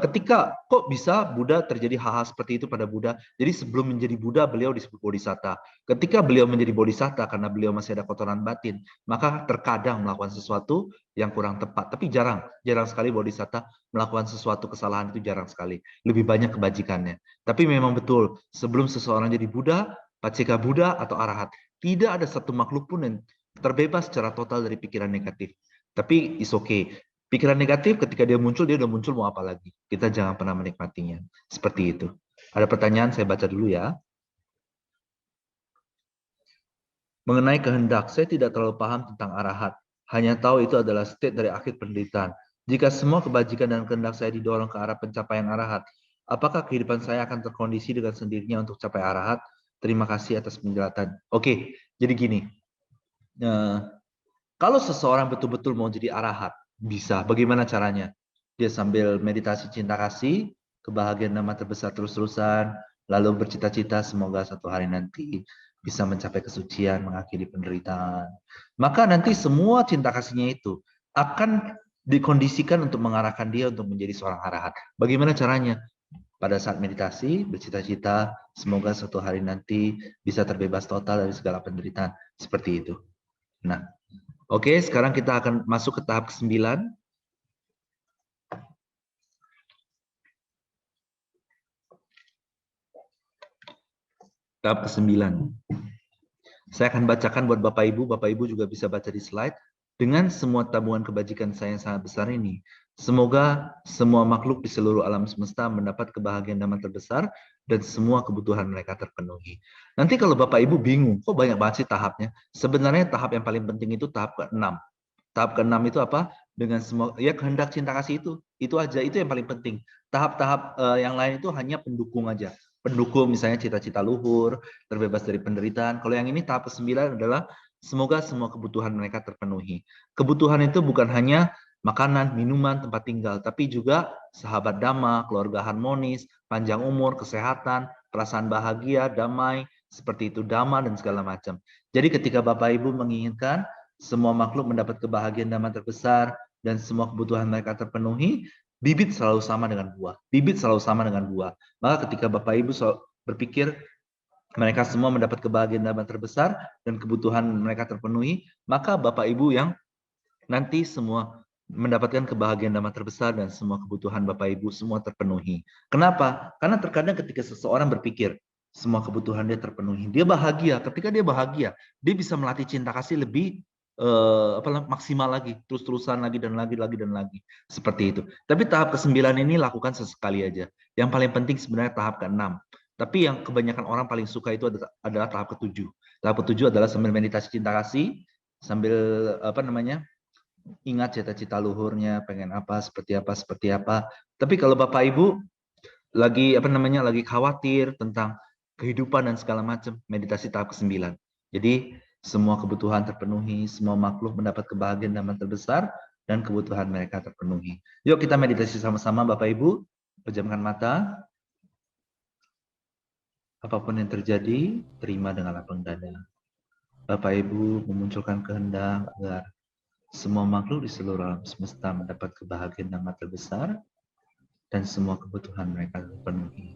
ketika kok bisa Buddha terjadi hal-hal seperti itu pada Buddha? Jadi sebelum menjadi Buddha beliau disebut Bodhisatta. Ketika beliau menjadi Bodhisatta karena beliau masih ada kotoran batin, maka terkadang melakukan sesuatu yang kurang tepat. Tapi jarang sekali Bodhisatta melakukan sesuatu kesalahan, itu jarang sekali. Lebih banyak kebajikannya. Tapi memang betul, sebelum seseorang jadi Buddha, Paceka Buddha atau Arahat, tidak ada satu makhluk pun yang terbebas secara total dari pikiran negatif. Tapi is okay. Pikiran negatif ketika dia udah muncul mau apa lagi. Kita jangan pernah menikmatinya. Seperti itu. Ada pertanyaan, saya baca dulu ya. Mengenai kehendak, saya tidak terlalu paham tentang arahat. Hanya tahu itu adalah state dari akhir penderitaan. Jika semua kebajikan dan kehendak saya didorong ke arah pencapaian arahat, apakah kehidupan saya akan terkondisi dengan sendirinya untuk capai arahat? Terima kasih atas penjelasan. Oke, jadi gini. Kalau seseorang betul-betul mau jadi arahat, bisa. Bagaimana caranya? Dia sambil meditasi cinta kasih, kebahagiaan nama terbesar terus-terusan, lalu bercita-cita semoga satu hari nanti bisa mencapai kesucian, mengakhiri penderitaan. Maka nanti semua cinta kasihnya itu akan dikondisikan untuk mengarahkan dia untuk menjadi seorang arahat. Bagaimana caranya? pada saat meditasi, bercita-cita semoga suatu hari nanti bisa terbebas total dari segala penderitaan. Seperti itu. Nah, oke, sekarang kita akan masuk ke tahap ke-9. Tahap ke-9. Saya akan bacakan buat Bapak Ibu juga bisa baca di slide. Dengan semua tabungan kebajikan saya yang sangat besar ini, semoga semua makhluk di seluruh alam semesta mendapat kebahagiaan damai terbesar dan semua kebutuhan mereka terpenuhi. Nanti kalau Bapak Ibu bingung, kok banyak banget sih tahapnya? Sebenarnya tahap yang paling penting itu tahap ke-6. Tahap ke-6 itu apa? Dengan semua, ya kehendak cinta kasih itu aja, itu yang paling penting. Tahap-tahap yang lain itu hanya pendukung aja. Pendukung misalnya cita-cita luhur, terbebas dari penderitaan. Kalau yang ini tahap ke-9 adalah semoga semua kebutuhan mereka terpenuhi. Kebutuhan itu bukan hanya makanan, minuman, tempat tinggal, tapi juga sahabat dhamma, keluarga harmonis, panjang umur, kesehatan, perasaan bahagia, damai, seperti itu, dhamma, dan segala macam. Jadi ketika Bapak Ibu menginginkan semua makhluk mendapat kebahagiaan damai terbesar, dan semua kebutuhan mereka terpenuhi, bibit selalu sama dengan buah. Bibit selalu sama dengan buah. Maka ketika Bapak Ibu berpikir mereka semua mendapat kebahagiaan damai terbesar dan kebutuhan mereka terpenuhi, maka Bapak Ibu yang nanti semua mendapatkan kebahagiaan damai terbesar dan semua kebutuhan Bapak Ibu semua terpenuhi. Kenapa? Karena terkadang ketika seseorang berpikir semua kebutuhan dia terpenuhi, dia bahagia. Ketika dia bahagia, dia bisa melatih cinta kasih lebih maksimal lagi, terus-terusan lagi dan lagi, seperti itu. Tapi tahap ke-9 ini lakukan sesekali aja. Yang paling penting sebenarnya tahap ke-6. Tapi yang kebanyakan orang paling suka itu adalah tahap ke-7. Tahap ke-7 adalah sambil meditasi cinta kasih, sambil ingat cita-cita luhurnya, pengen apa, seperti apa, seperti apa. Tapi kalau Bapak Ibu lagi lagi khawatir tentang kehidupan dan segala macam, meditasi tahap ke-9. Jadi semua kebutuhan terpenuhi, semua makhluk mendapat kebahagiaan damai terbesar dan kebutuhan mereka terpenuhi. Yuk kita meditasi sama-sama Bapak Ibu, pejamkan mata. Apapun yang terjadi, terima dengan lapang dada. Bapak Ibu memunculkan kehendak agar semua makhluk di seluruh alam semesta mendapat kebahagiaan damai terbesar dan semua kebutuhan mereka terpenuhi.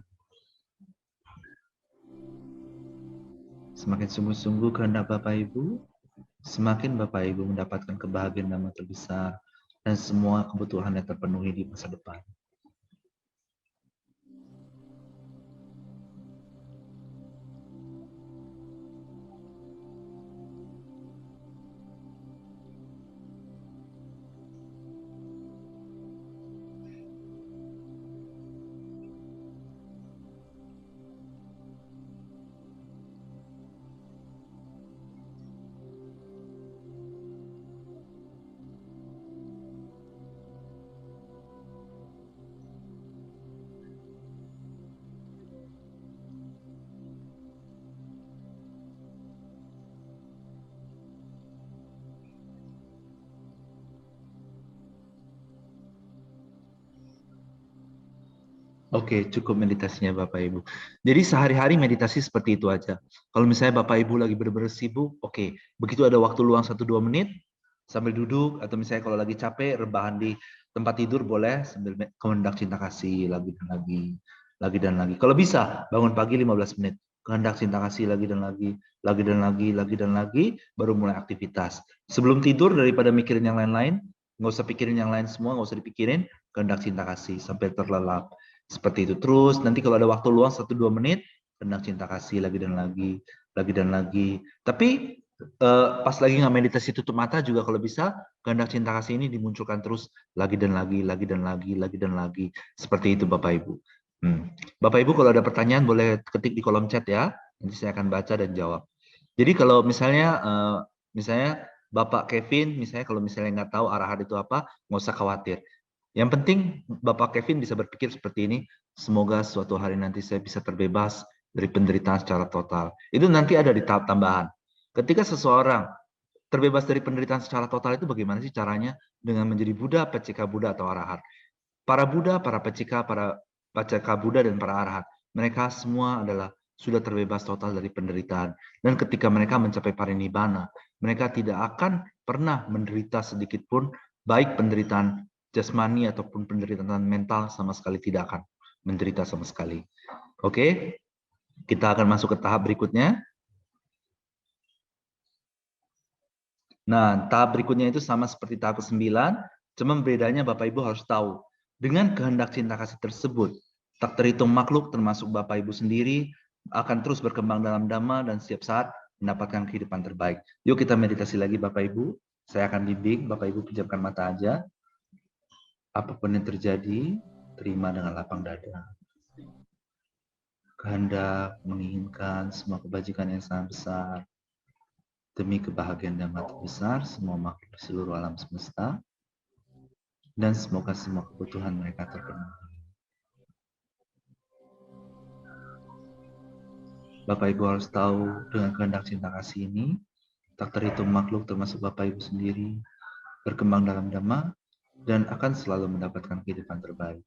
Semakin sungguh-sungguh kehendak Bapak Ibu, semakin Bapak Ibu mendapatkan kebahagiaan damai terbesar dan semua kebutuhannya terpenuhi di masa depan. Oke, cukup meditasinya Bapak Ibu. Jadi sehari-hari meditasi seperti itu aja. Kalau misalnya Bapak Ibu lagi benar-benar sibuk, oke. Begitu ada waktu luang 1-2 menit, sambil duduk, atau misalnya kalau lagi capek, rebahan di tempat tidur boleh, sambil kehendak cinta kasih, lagi dan lagi, lagi dan lagi. Kalau bisa, bangun pagi 15 menit. Kehendak cinta kasih, lagi dan lagi, lagi dan lagi, lagi dan lagi, baru mulai aktivitas. Sebelum tidur, daripada mikirin yang lain-lain, nggak usah pikirin yang lain semua, nggak usah dipikirin, kehendak cinta kasih, sampai terlelap. Seperti itu. Terus nanti kalau ada waktu luang 1-2 menit, kehendak cinta kasih lagi dan lagi, lagi dan lagi. Tapi pas lagi nggak meditasi tutup mata juga kalau bisa, kehendak cinta kasih ini dimunculkan terus lagi dan lagi, lagi dan lagi, lagi dan lagi. Seperti itu Bapak Ibu. Bapak Ibu kalau ada pertanyaan boleh ketik di kolom chat ya. Nanti saya akan baca dan jawab. Jadi kalau misalnya Bapak Kevin, misalnya kalau misalnya nggak tahu arahan itu apa, nggak usah khawatir. Yang penting Bapak Kevin bisa berpikir seperti ini, semoga suatu hari nanti saya bisa terbebas dari penderitaan secara total. Itu nanti ada di tahap tambahan. Ketika seseorang terbebas dari penderitaan secara total itu bagaimana sih caranya? Dengan menjadi Buddha, Pacika Buddha, atau Arahat. Para Buddha, para Pacika, para Pacika Buddha, dan para Arahat. Mereka semua adalah sudah terbebas total dari penderitaan. Dan ketika mereka mencapai parinibbana, mereka tidak akan pernah menderita sedikit pun, baik penderitaan jasmani ataupun penderitaan mental sama sekali tidak akan. menderita sama sekali. Oke, kita akan masuk ke tahap berikutnya. Nah, tahap berikutnya itu sama seperti tahap ke-9, cuma bedanya Bapak Ibu harus tahu. Dengan kehendak cinta kasih tersebut, tak terhitung makhluk termasuk Bapak Ibu sendiri akan terus berkembang dalam dhamma dan setiap saat mendapatkan kehidupan terbaik. Yuk kita meditasi lagi Bapak Ibu. Saya akan bimbing, Bapak Ibu pejamkan mata aja. Apapun yang terjadi, terima dengan lapang dada. Kehendak menginginkan semua kebajikan yang sangat besar demi kebahagiaan dan mati besar semua makhluk di seluruh alam semesta, dan semoga semua kebutuhan mereka terpenuhi. Bapak Ibu harus tahu dengan kehendak cinta kasih ini, tak terhitung makhluk termasuk Bapak Ibu sendiri berkembang dalam dhamma dan akan selalu mendapatkan kehidupan terbaik.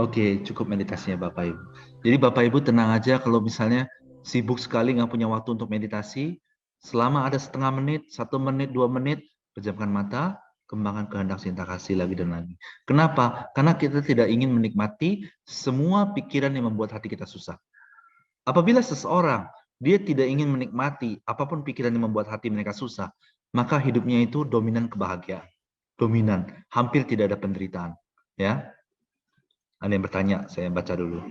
Oke, cukup meditasinya Bapak Ibu. Jadi Bapak Ibu tenang aja kalau misalnya sibuk sekali nggak punya waktu untuk meditasi, selama ada setengah menit, 1 menit, 2 menit, pejamkan mata, kembangkan kehendak cinta kasih lagi dan lagi. Kenapa? Karena kita tidak ingin menikmati semua pikiran yang membuat hati kita susah. Apabila seseorang dia tidak ingin menikmati apapun pikiran yang membuat hati mereka susah, maka hidupnya itu dominan kebahagiaan. Dominan, hampir tidak ada penderitaan. Ya, ada yang bertanya, saya baca dulu.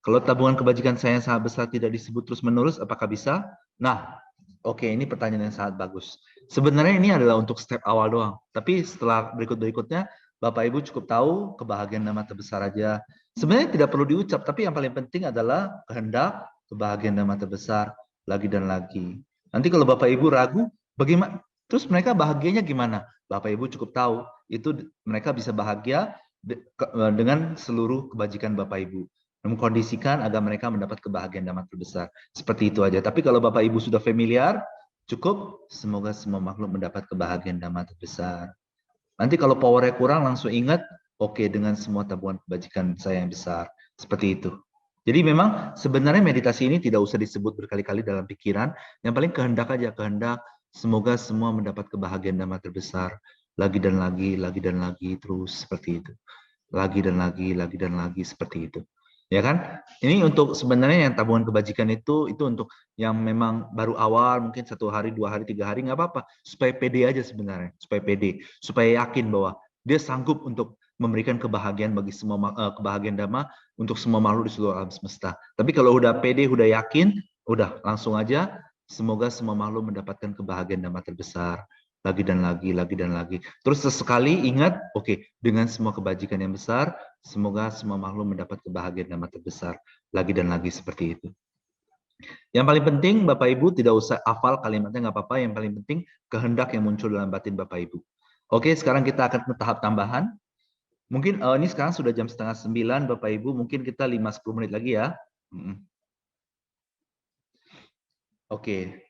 Kalau tabungan kebajikan saya yang sangat besar tidak disebut terus-menerus, apakah bisa? Nah, oke, ini pertanyaan yang sangat bagus. Sebenarnya ini adalah untuk step awal doang. Tapi setelah berikut-berikutnya, Bapak Ibu cukup tahu kebahagiaan nama terbesar aja. Sebenarnya tidak perlu diucap, tapi yang paling penting adalah kehendak, kebahagiaan nama terbesar, lagi dan lagi. Nanti kalau Bapak Ibu ragu, bagaimana? Terus mereka bahagianya gimana? Bapak Ibu cukup tahu, itu mereka bisa bahagia dengan seluruh kebajikan Bapak Ibu. Mengkondisikan agar mereka mendapat kebahagiaan dan terbesar. Seperti itu aja. Tapi kalau Bapak Ibu sudah familiar, cukup semoga semua makhluk mendapat kebahagiaan dan terbesar. Nanti kalau powernya kurang langsung ingat, oke, dengan semua tabungan kebajikan saya yang besar. Seperti itu. Jadi memang sebenarnya meditasi ini tidak usah disebut berkali-kali dalam pikiran. Yang paling kehendak aja, kehendak semoga semua mendapat kebahagiaan dan terbesar. Lagi dan lagi, terus seperti itu. Lagi dan lagi, seperti itu. Ya kan? Ini untuk sebenarnya yang tabungan kebajikan itu untuk yang memang baru awal, mungkin 1 hari, 2 hari, 3 hari, nggak apa-apa. Supaya pede aja sebenarnya, supaya pede, supaya yakin bahwa dia sanggup untuk memberikan kebahagiaan bagi semua kebahagiaan dhamma untuk semua makhluk di seluruh alam semesta. Tapi kalau udah pede, udah yakin, udah langsung aja. Semoga semua makhluk mendapatkan kebahagiaan dhamma terbesar. Lagi dan lagi. Terus sesekali ingat, oke, dengan semua kebajikan yang besar, semoga semua makhluk mendapat kebahagiaan dan terbesar. Lagi dan lagi seperti itu. Yang paling penting, Bapak Ibu tidak usah hafal kalimatnya, nggak apa-apa. Yang paling penting, kehendak yang muncul dalam batin Bapak Ibu. Oke, sekarang kita akan ke tahap tambahan. Mungkin ini sekarang sudah jam 8:30, Bapak Ibu. Mungkin kita 5-10 menit lagi ya. Oke.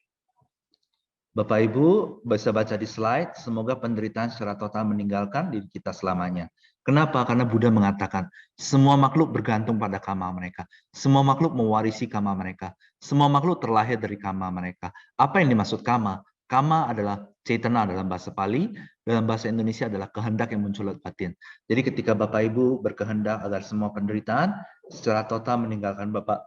Bapak Ibu bisa baca di slide, semoga penderitaan secara total meninggalkan diri kita selamanya. Kenapa? Karena Buddha mengatakan, semua makhluk bergantung pada karma mereka. Semua makhluk mewarisi karma mereka. Semua makhluk terlahir dari karma mereka. Apa yang dimaksud karma? Karma adalah cetana dalam bahasa Pali, dalam bahasa Indonesia adalah kehendak yang muncul dari batin. Jadi ketika Bapak Ibu berkehendak agar semua penderitaan secara total meninggalkan Bapak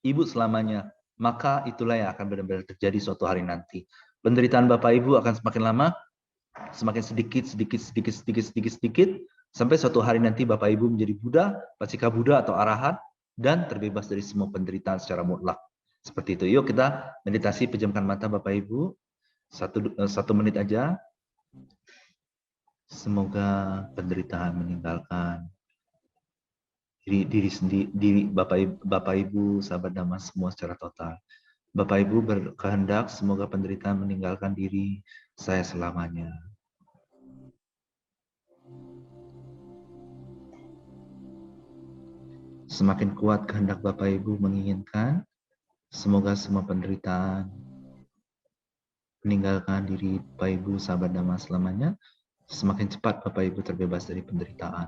Ibu selamanya, maka itulah yang akan benar-benar terjadi suatu hari nanti. Penderitaan Bapak Ibu akan semakin lama, semakin sedikit, sampai suatu hari nanti Bapak Ibu menjadi Buddha, Pasika Buddha atau Arahat, dan terbebas dari semua penderitaan secara mutlak. Seperti itu. Yuk kita meditasi, pejamkan mata Bapak Ibu. 1 menit aja. Semoga penderitaan meninggalkan diri Bapak Ibu, sahabat Dhamma semua secara total. Bapak Ibu berkehendak semoga penderitaan meninggalkan diri saya selamanya. Semakin kuat kehendak Bapak Ibu menginginkan, semoga semua penderitaan meninggalkan diri Bapak Ibu, sahabat Dhamma selamanya. Semakin cepat Bapak Ibu terbebas dari penderitaan.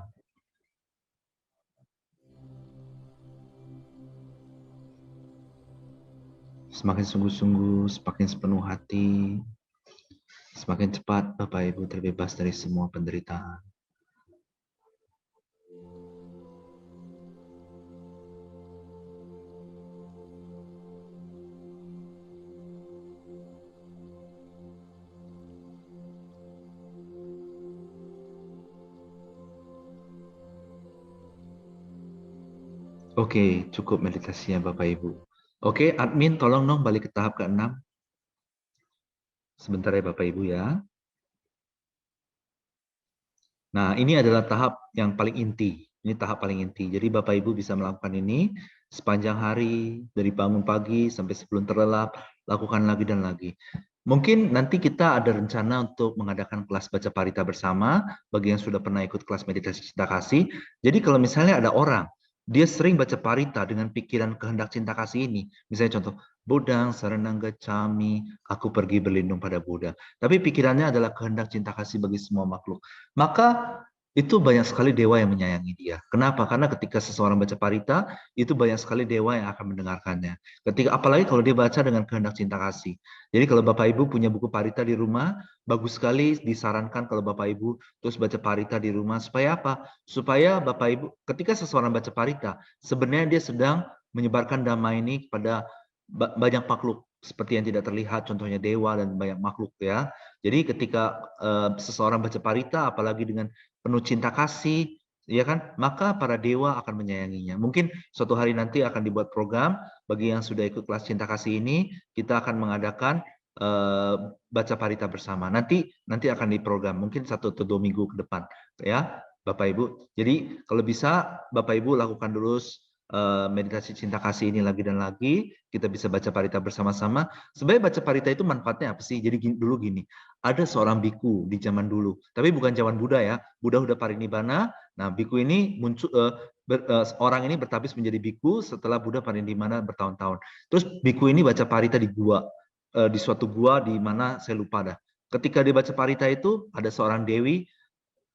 Semakin sungguh-sungguh, semakin sepenuh hati, semakin cepat Bapak Ibu terbebas dari semua penderitaan. Oke, cukup meditasinya Bapak Ibu. Oke, admin tolong dong balik ke tahap ke-6. Sebentar ya Bapak Ibu ya. Nah, ini adalah tahap yang paling inti. Ini tahap paling inti. Jadi Bapak Ibu bisa melakukan ini sepanjang hari, dari bangun pagi sampai sebelum terlelap, lakukan lagi dan lagi. Mungkin nanti kita ada rencana untuk mengadakan kelas baca parita bersama, bagi yang sudah pernah ikut kelas meditasi cinta kasih. Jadi kalau misalnya ada orang, dia sering baca parita dengan pikiran kehendak cinta kasih ini. Misalnya contoh, Bodang saranang gacami, aku pergi berlindung pada Buddha. Tapi pikirannya adalah kehendak cinta kasih bagi semua makhluk. Maka itu banyak sekali dewa yang menyayangi dia. Kenapa? Karena ketika seseorang baca parita, itu banyak sekali dewa yang akan mendengarkannya. Ketika apalagi kalau dia baca dengan kehendak cinta kasih. Jadi kalau Bapak Ibu punya buku parita di rumah, bagus sekali disarankan kalau Bapak Ibu terus baca parita di rumah. Supaya apa? Supaya Bapak Ibu ketika seseorang baca parita, sebenarnya dia sedang menyebarkan dhamma ini kepada banyak makhluk seperti yang tidak terlihat, contohnya dewa dan banyak makhluk ya. Jadi ketika seseorang baca parita, apalagi dengan penuh cinta kasih, ya kan, maka para dewa akan menyayanginya. Mungkin suatu hari nanti akan dibuat program bagi yang sudah ikut kelas cinta kasih ini, kita akan mengadakan baca parita bersama. Nanti akan diprogram, mungkin 1 atau 2 minggu ke depan, ya, Bapak Ibu. Jadi kalau bisa Bapak Ibu lakukan dulu meditasi cinta kasih ini lagi dan lagi, kita bisa baca parita bersama-sama. Sebenarnya baca parita itu manfaatnya apa sih? Jadi dulu gini, ada seorang biku di zaman dulu, tapi bukan zaman Buddha ya. Buddha udah parinibbana. Nah, biku ini muncul orang ini bertapis menjadi biku setelah Buddha parinibbana bertahun-tahun. Terus biku ini baca parita di gua, di suatu gua di mana saya lupa dah. Ketika dia baca parita itu ada seorang dewi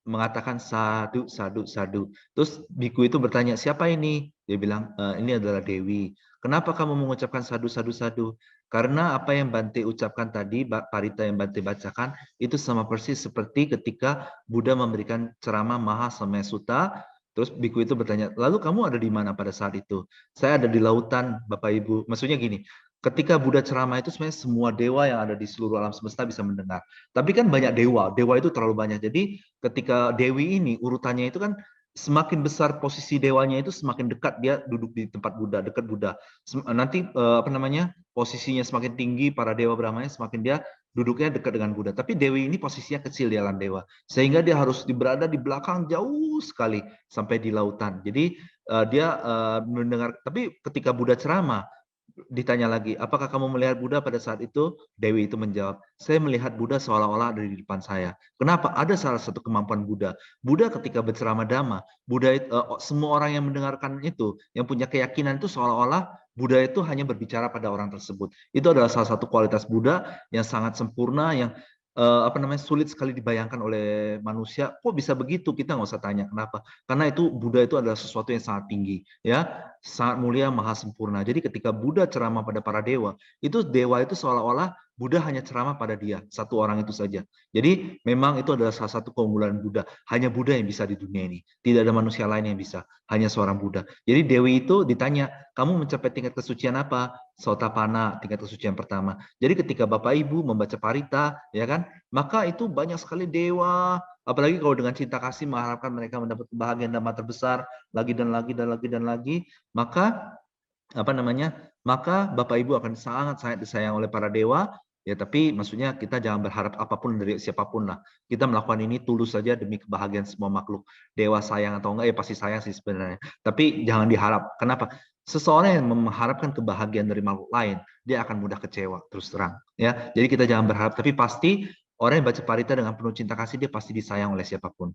mengatakan sadu, sadu, sadu. Terus biku itu bertanya, siapa ini? Dia bilang, ini adalah Dewi. Kenapa kamu mengucapkan sadu, sadu, sadu? Karena apa yang Bante ucapkan tadi, parita yang Bante bacakan, itu sama persis seperti ketika Buddha memberikan ceramah Maha Samaya Sutta. Terus biku itu bertanya, lalu kamu ada di mana pada saat itu? Saya ada di lautan, Bapak Ibu. Maksudnya gini, ketika Buddha ceramah itu sebenarnya semua dewa yang ada di seluruh alam semesta bisa mendengar. Tapi kan banyak dewa, dewa itu terlalu banyak. Jadi ketika Dewi ini urutannya itu kan semakin besar posisi dewanya itu semakin dekat dia duduk di tempat Buddha, dekat Buddha. Nanti apa namanya? Posisinya semakin tinggi para dewa Brahmanya semakin dia duduknya dekat dengan Buddha. Tapi Dewi ini posisinya kecil di alam dewa. Sehingga dia harus berada di belakang jauh sekali sampai di lautan. Jadi dia mendengar, tapi ketika Buddha ceramah ditanya lagi, apakah kamu melihat Buddha pada saat itu? Dewi itu menjawab, saya melihat Buddha seolah-olah ada di depan saya. Kenapa? Ada salah satu kemampuan Buddha. Buddha ketika berceramah Dhamma, Buddha semua orang yang mendengarkan itu, yang punya keyakinan itu seolah-olah Buddha itu hanya berbicara pada orang tersebut. Itu adalah salah satu kualitas Buddha yang sangat sempurna, yang apa namanya sulit sekali dibayangkan oleh manusia. Kok bisa begitu? Kita nggak usah tanya kenapa. Karena itu Buddha itu adalah sesuatu yang sangat tinggi, ya, sangat mulia, maha sempurna. Jadi ketika Buddha ceramah pada para dewa itu seolah-olah Buddha hanya ceramah pada dia, satu orang itu saja. Jadi memang itu adalah salah satu keunggulan Buddha. Hanya Buddha yang bisa di dunia ini. Tidak ada manusia lain yang bisa. Hanya seorang Buddha. Jadi Dewi itu ditanya, kamu mencapai tingkat kesucian apa? Sotapanna, tingkat kesucian pertama. Jadi ketika Bapak Ibu membaca parita, ya kan, maka itu banyak sekali dewa, apalagi kalau dengan cinta kasih mengharapkan mereka mendapat kebahagiaan dhamma terbesar lagi dan lagi dan lagi dan lagi, maka apa namanya? Maka Bapak Ibu akan sangat-sangat disayang oleh para dewa. Ya, tapi maksudnya kita jangan berharap apapun dari siapapun lah. Kita melakukan ini tulus saja demi kebahagiaan semua makhluk. Dewa sayang atau enggak, ya pasti sayang sih sebenarnya. Tapi jangan diharap. Kenapa? Seseorang yang mengharapkan kebahagiaan dari makhluk lain, dia akan mudah kecewa, terus terang. Ya, jadi kita jangan berharap. Tapi pasti Orang yang baca parita dengan penuh cinta kasih, dia pasti disayang oleh siapapun,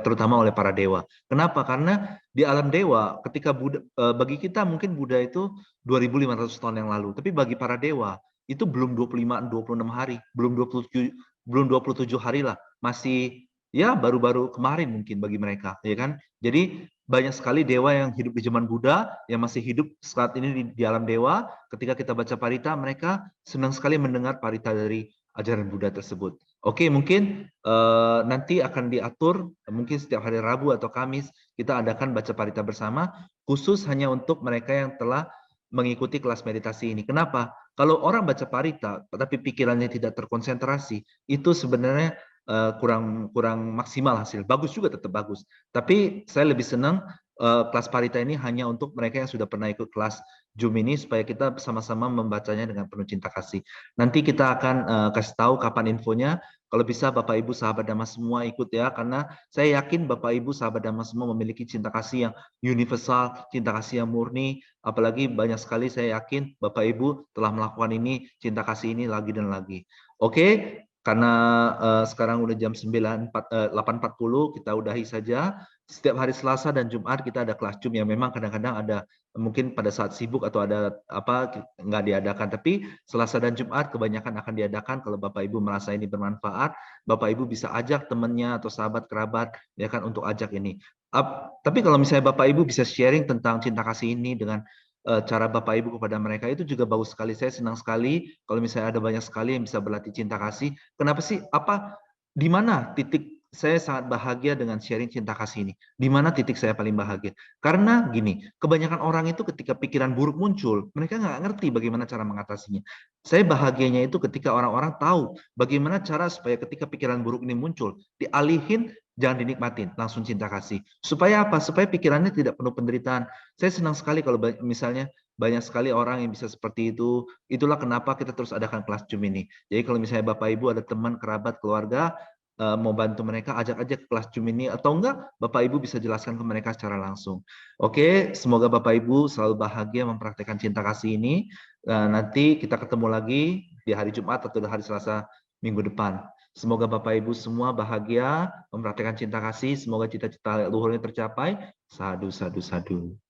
terutama oleh para dewa. Kenapa? Karena di alam dewa, ketika bagi kita mungkin Buddha itu 2.500 tahun yang lalu, tapi bagi para dewa itu belum 26 hari, belum 27 hari lah, masih ya baru-baru kemarin mungkin bagi mereka, ya kan? Jadi banyak sekali dewa yang hidup di zaman Buddha yang masih hidup saat ini di alam dewa. Ketika kita baca parita, mereka senang sekali mendengar parita dari ajaran Buddha tersebut. Oke, mungkin nanti akan diatur, mungkin setiap hari Rabu atau Kamis kita adakan baca parita bersama, khusus hanya untuk mereka yang telah mengikuti kelas meditasi ini. Kenapa? Kalau orang baca parita, tapi pikirannya tidak terkonsentrasi, itu sebenarnya kurang maksimal hasil. Bagus juga, tetap bagus. Tapi saya lebih senang kelas parita ini hanya untuk mereka yang sudah pernah ikut kelas Zoom ini, supaya kita sama-sama membacanya dengan penuh cinta kasih. Nanti kita akan kasih tahu kapan infonya. Kalau bisa Bapak Ibu sahabat Dhamma semua ikut ya, karena saya yakin Bapak Ibu sahabat Dhamma semua memiliki cinta kasih yang universal, cinta kasih yang murni. Apalagi banyak sekali saya yakin Bapak Ibu telah melakukan ini, cinta kasih ini lagi dan lagi. Oke, karena sekarang udah jam 8.40, kita udahi saja. Setiap hari Selasa dan Jumat kita ada kelas Zoom yang memang kadang-kadang ada, mungkin pada saat sibuk atau ada apa nggak diadakan. Tapi Selasa dan Jumat kebanyakan akan diadakan. Kalau Bapak Ibu merasa ini bermanfaat, Bapak Ibu bisa ajak temannya atau sahabat kerabat ya kan untuk ajak ini. Tapi kalau misalnya Bapak Ibu bisa sharing tentang cinta kasih ini dengan cara Bapak Ibu kepada mereka, itu juga bagus sekali. Saya senang sekali kalau misalnya ada banyak sekali yang bisa berlatih cinta kasih. Kenapa sih? Di mana titik saya sangat bahagia dengan sharing cinta kasih ini? Di mana titik saya paling bahagia? Karena gini, kebanyakan orang itu ketika pikiran buruk muncul, mereka nggak ngerti bagaimana cara mengatasinya. Saya bahagianya itu ketika orang-orang tahu bagaimana cara supaya ketika pikiran buruk ini muncul, dialihin, jangan dinikmatin, langsung cinta kasih. Supaya apa? Supaya pikirannya tidak penuh penderitaan. Saya senang sekali kalau misalnya banyak sekali orang yang bisa seperti itu. Itulah kenapa kita terus adakan kelas Zoom ini. Jadi kalau misalnya Bapak Ibu ada teman, kerabat, keluarga, mau bantu mereka, ajak aja ke kelas Zoom ini. Atau enggak, Bapak Ibu bisa jelaskan ke mereka secara langsung. Oke, semoga Bapak Ibu selalu bahagia mempraktekkan cinta kasih ini. Nanti kita ketemu lagi di hari Jumat atau di hari Selasa minggu depan. Semoga Bapak Ibu semua bahagia mempraktekkan cinta kasih. Semoga cita-cita luhurnya tercapai. Sadu, sadu, sadu.